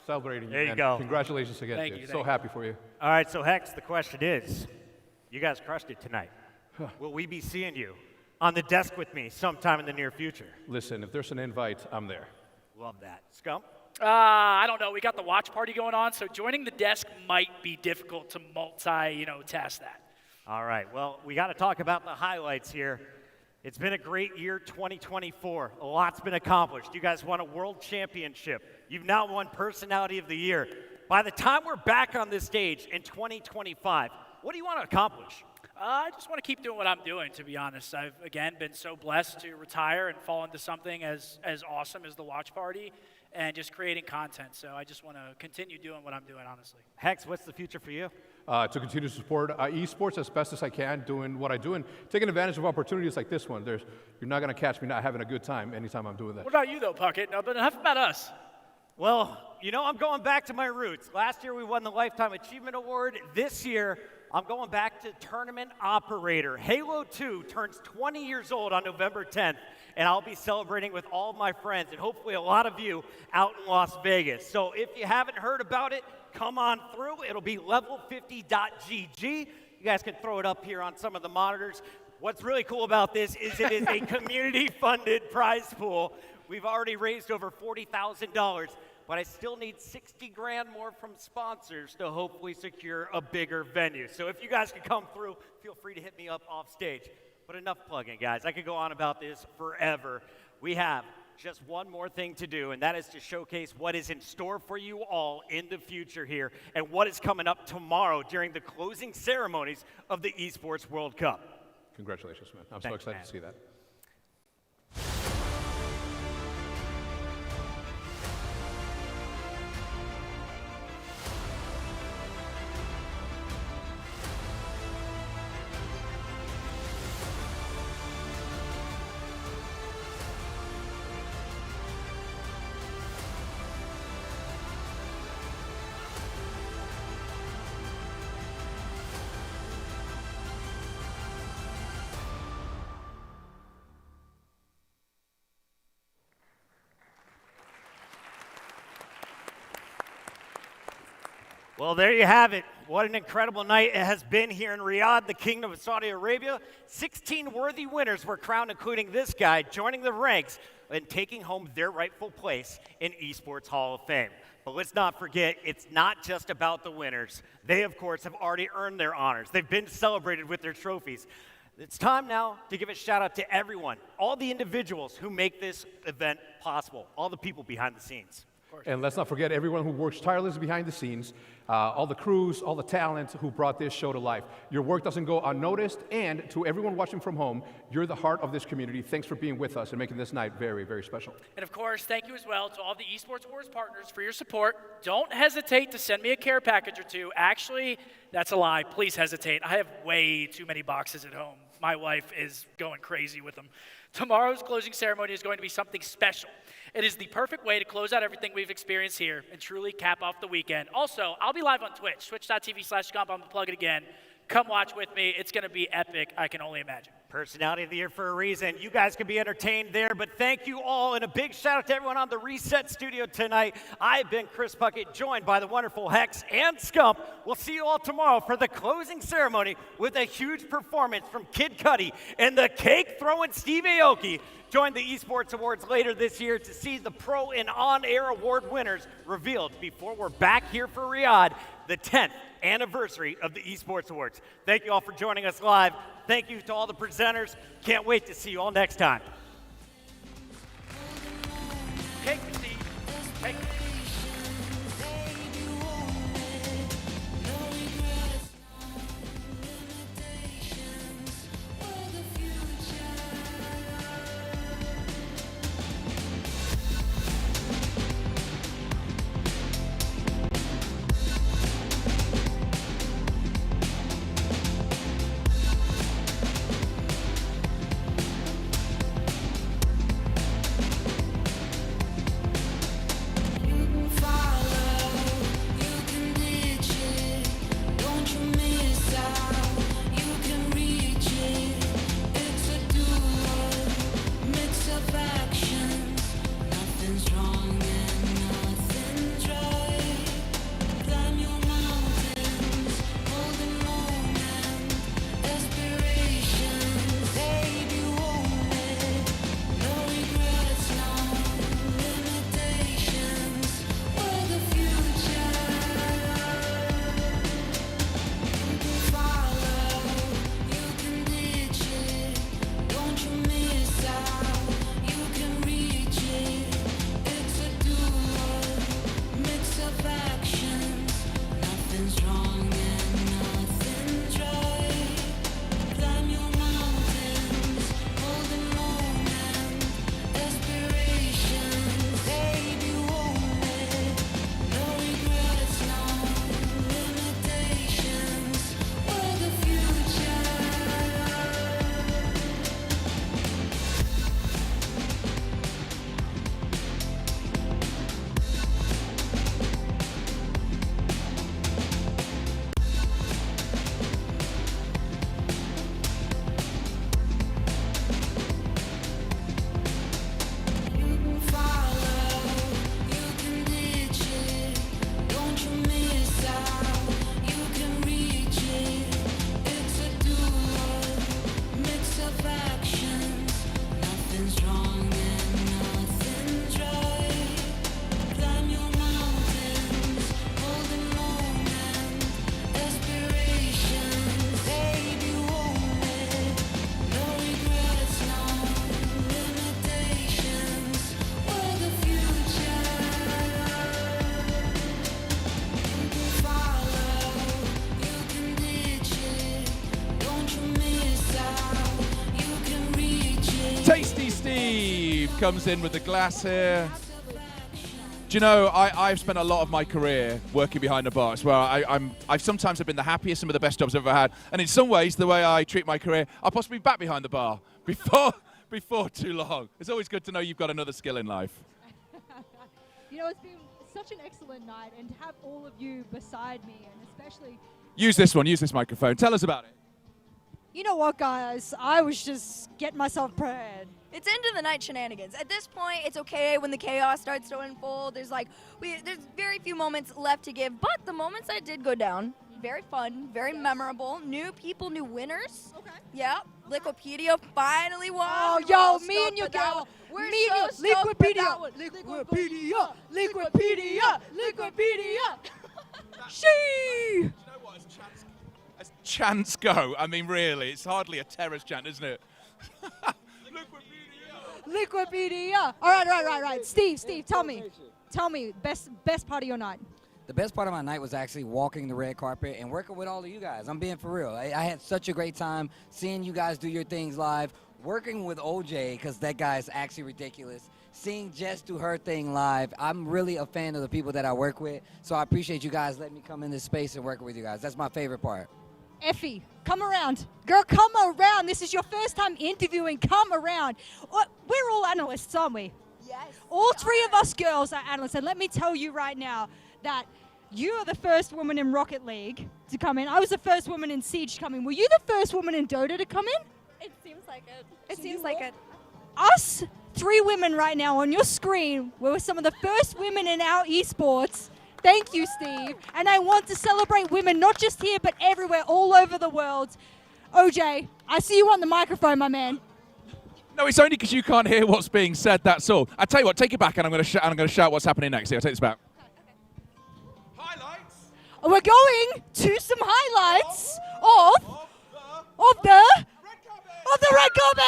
Celebrating There you man. go. Congratulations again, Thank dude. you, So thank happy for you. All right, so Hex, the question is, you guys crushed it tonight. Will we be seeing you on the desk with me sometime in the near future? Listen, if there's an invite, I'm there. Love that. Scump? I don't know. We got the watch party going on, so joining the desk might be difficult to task that. All right, well, we got to talk about the highlights here. It's been a great year, 2024. A lot's been accomplished. You guys won a world championship. You've now won Personality of the Year. By the time we're back on this stage in 2025, what do you want to accomplish? I just want to keep doing what I'm doing, to be honest. I've, again, been so blessed to retire and fall into something as awesome as the watch party and just creating content. So I just want to continue doing what I'm doing, honestly. Hex, what's the future for you? To continue to support esports as best as I can, doing what I do, and taking advantage of opportunities like this one. You're not going to catch me not having a good time anytime I'm doing that. What about you, though, Puckett? No, but enough about us. Well, you know, I'm going back to my roots. Last year we won the Lifetime Achievement Award. This year, I'm going back to tournament operator. Halo 2 turns 20 years old on November 10th, and I'll be celebrating with all of my friends and hopefully a lot of you out in Las Vegas. So if you haven't heard about it, come on through. It'll be level50.gg. You guys can throw it up here on some of the monitors. What's really cool about this is it is a community-funded prize pool. We've already raised over $40,000. But I still need 60 grand more from sponsors to hopefully secure a bigger venue. So if you guys can come through, feel free to hit me up off stage. But enough plugging, guys. I could go on about this forever. We have just one more thing to do, and that is to showcase what is in store for you all in the future here and what is coming up tomorrow during the closing ceremonies of the Esports World Cup. Congratulations, man. I'm so excited to see that. Well, there you have it. What an incredible night it has been here in Riyadh, the Kingdom of Saudi Arabia. 16 worthy winners were crowned, including this guy, joining the ranks and taking home their rightful place in Esports Hall of Fame. But let's not forget, it's not just about the winners. They, of course, have already earned their honors. They've been celebrated with their trophies. It's time now to give a shout out to everyone, all the individuals who make this event possible, all the people behind the scenes. And let's not forget everyone who works tirelessly behind the scenes, all the crews, all the talent who brought this show to life. Your work doesn't go unnoticed, and to everyone watching from home, you're the heart of this community. Thanks for being with us and making this night very, very special. And of course, thank you as well to all the Esports Awards partners for your support. Don't hesitate to send me a care package or two. Actually, that's a lie. Please hesitate. I have way too many boxes at home. My wife is going crazy with them. Tomorrow's closing ceremony is going to be something special. It is the perfect way to close out everything we've experienced here and truly cap off the weekend. Also, I'll be live on Twitch, twitch.tv/Scump. I'm going to plug it again. Come watch with me. It's going to be epic, I can only imagine. Personality of the year for a reason. You guys can be entertained there, but thank you all, and a big shout out to everyone on the Reset Studio tonight. I've been Chris Puckett, joined by the wonderful Hex and Scump. We'll see you all tomorrow for the closing ceremony with a huge performance from Kid Cudi and the cake-throwing Steve Aoki. Join the Esports Awards later this year to see the Pro and On-Air Award winners revealed before we're back here for Riyadh, the 10th anniversary of the Esports Awards. Thank you all for joining us live. Thank you to all the presenters. Can't wait to see you all next time. Cake, Steve. Cake. comes in with the glass here. Do you know, I've spent a lot of my career working behind the bar. It's where I've sometimes have been the happiest, some of the best jobs I've ever had. And in some ways, the way I treat my career, I'll possibly be back behind the bar before too long. It's always good to know you've got another skill in life. You know, it's been such an excellent night, and to have all of you beside me, and especially... Use this microphone. Tell us about it. You know what, guys? I was just getting myself prepared. It's end of the night shenanigans. At this point, it's okay when the chaos starts to unfold. There's very few moments left to give, but the moments that did go down, very fun, very memorable. New people, new winners. Okay. Yeah. Liquipedia finally won. Oh, yo, me and your girl. Me and your Liquipedia. Liquipedia. She. As chants go, I mean, really, it's hardly a terrorist chant, isn't it? Liquipedia. All right. Steve, tell me, best part of your night. The best part of my night was actually walking the red carpet and working with all of you guys. I'm being for real. I had such a great time seeing you guys do your things live, working with OJ, because that guy is actually ridiculous, seeing Jess do her thing live. I'm really a fan of the people that I work with, so I appreciate you guys letting me come in this space and working with you guys. That's my favorite part. Effie, come around. Girl, come around. This is your first time interviewing. Come around. We're all analysts, aren't we? Yes. All three of us girls are analysts, and let me tell you right now that you are the first woman in Rocket League to come in. I was the first woman in Siege to come in. Were you the first woman in Dota to come in? It seems like it. It seems like it. Us three women right now on your screen were some of the first women in our esports. Thank you, Steve. And I want to celebrate women, not just here, but everywhere, all over the world. OJ, I see you on the microphone, my man. No, it's only because you can't hear what's being said, that's all. I tell you what, take it back, and I'm going to shout what's happening next. Here, I'll take this back. We're going to some highlights of the red carpet.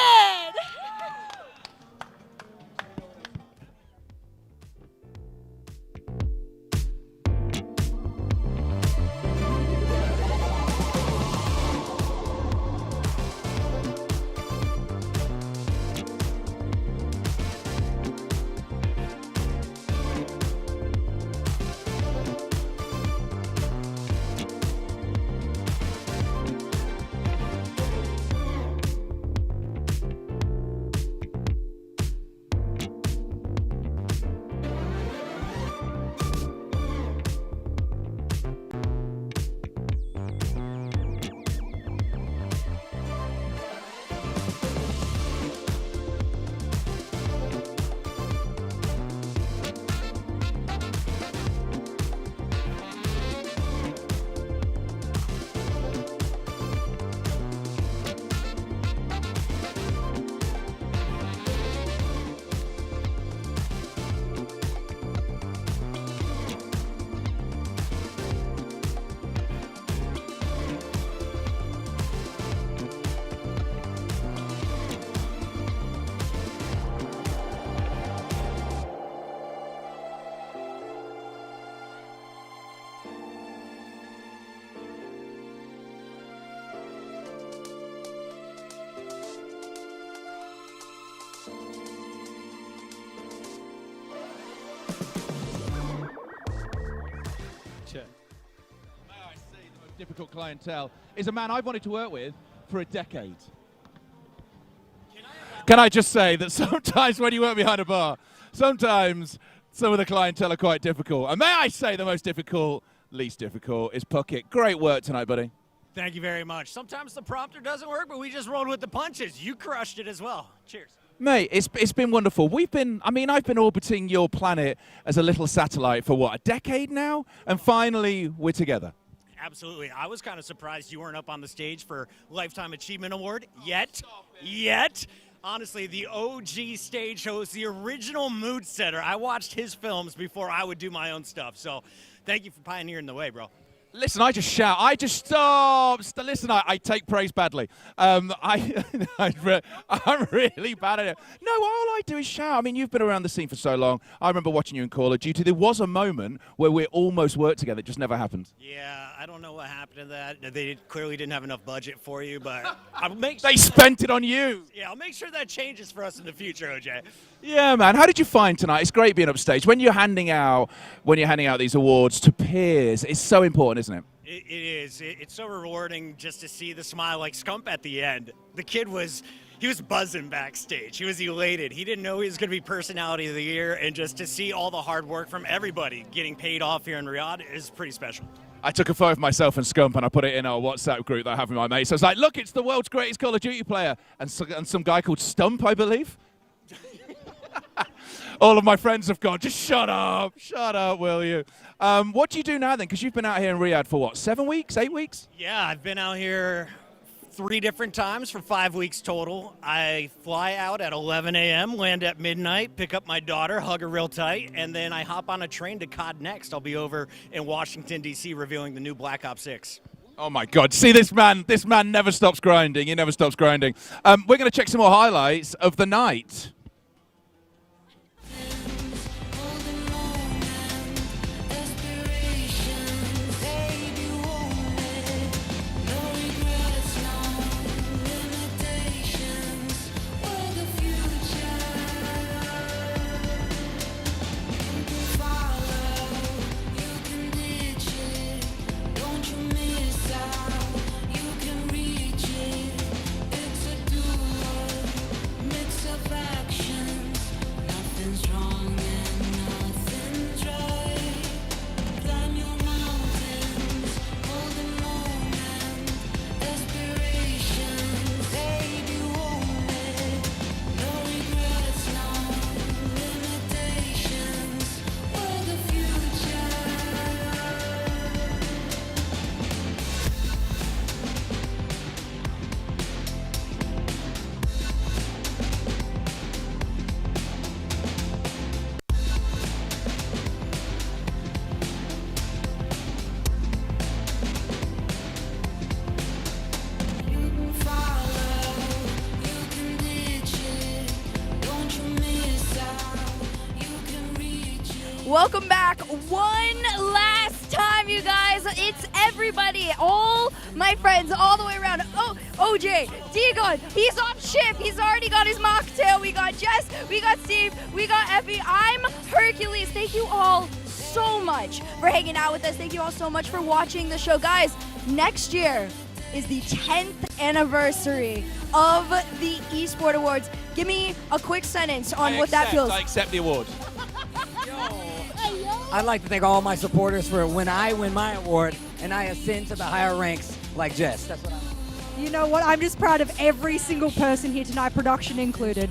Difficult clientele is a man I've wanted to work with for a decade. Can I just say that sometimes when you work behind a bar, sometimes some of the clientele are quite difficult. And may I say the most difficult, least difficult, is Puckett. Great work tonight, buddy. Thank you very much. Sometimes the prompter doesn't work, but we just rolled with the punches. You crushed it as well. Cheers. Mate, it's been wonderful. I've been orbiting your planet as a little satellite for what, a decade now? And finally, we're together. Absolutely. I was kind of surprised you weren't up on the stage for Lifetime Achievement Award yet. Honestly, the OG stage host, the original mood setter. I watched his films before I would do my own stuff. So thank you for pioneering the way, bro. Listen, I just shout. I just stop. Listen, I take praise badly. I'm really bad at it. No, all I do is shout. I mean, you've been around the scene for so long. I remember watching you in Call of Duty. There was a moment where we almost worked together. It just never happened. Yeah, I don't know what happened to that. They clearly didn't have enough budget for you, but They spent it on you. Yeah, I'll make sure that changes for us in the future, OJ. Yeah, man. How did you find tonight? It's great being upstage. When you're handing out these awards to peers, it's so important, isn't it? It is. It's so rewarding just to see the smile like Scump at the end. The kid was buzzing backstage. He was elated. He didn't know he was going to be Personality of the Year, and just to see all the hard work from everybody getting paid off here in Riyadh is pretty special. I took a photo of myself and Scump and I put it in our WhatsApp group that I have with my mates. So I was like, look, it's the world's greatest Call of Duty player. And some guy called Stump, I believe. All of my friends have gone, just shut up, will you? What do you do now then? Because you've been out here in Riyadh for what, 7 weeks, 8 weeks? Yeah, I've been out here 3 different times for 5 weeks total. I fly out at 11 a.m., land at midnight, pick up my daughter, hug her real tight, and then I hop on a train to COD next. I'll be over in Washington, D.C. revealing the new Black Ops 6. Oh my God! See, this man never stops grinding. He never stops grinding. We're going to check some more highlights of the night. Welcome back one last time, you guys. It's everybody, all my friends, all the way around. Oh, OJ, Digon, he's off shift. He's already got his mocktail. We got Jess, we got Steve, we got Effie. I'm Hercules. Thank you all so much for hanging out with us. Thank you all so much for watching the show. Guys, next year is the 10th anniversary of the Esports Awards. Give me a quick sentence on what that feels. I accept the award. I'd like to thank all my supporters for when I win my award and I ascend to the higher ranks like Jess. That's what You know what? I'm just proud of every single person here tonight, production included.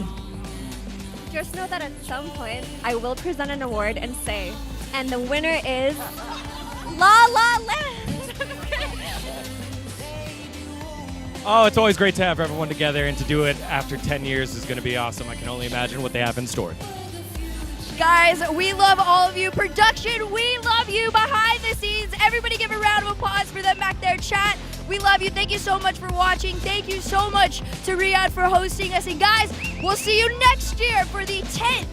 Just know that at some point, I will present an award and say, and the winner is La La Land. Oh, it's always great to have everyone together, and to do it after 10 years is going to be awesome. I can only imagine what they have in store. Guys, we love all of you. Production, we love you. Behind the scenes, everybody give a round of applause for them back there. Chat, we love you. Thank you so much for watching. Thank you so much to Riyadh for hosting us. And guys, we'll see you next year for the 10th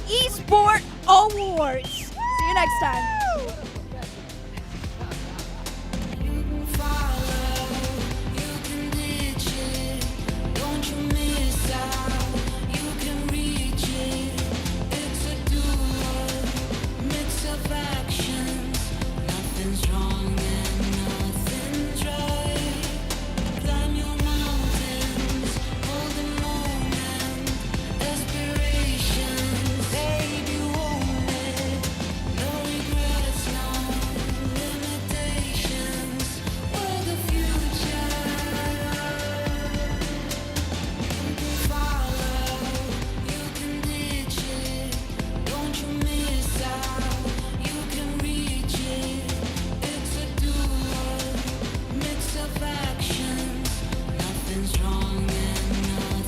Esports Awards. See you next time.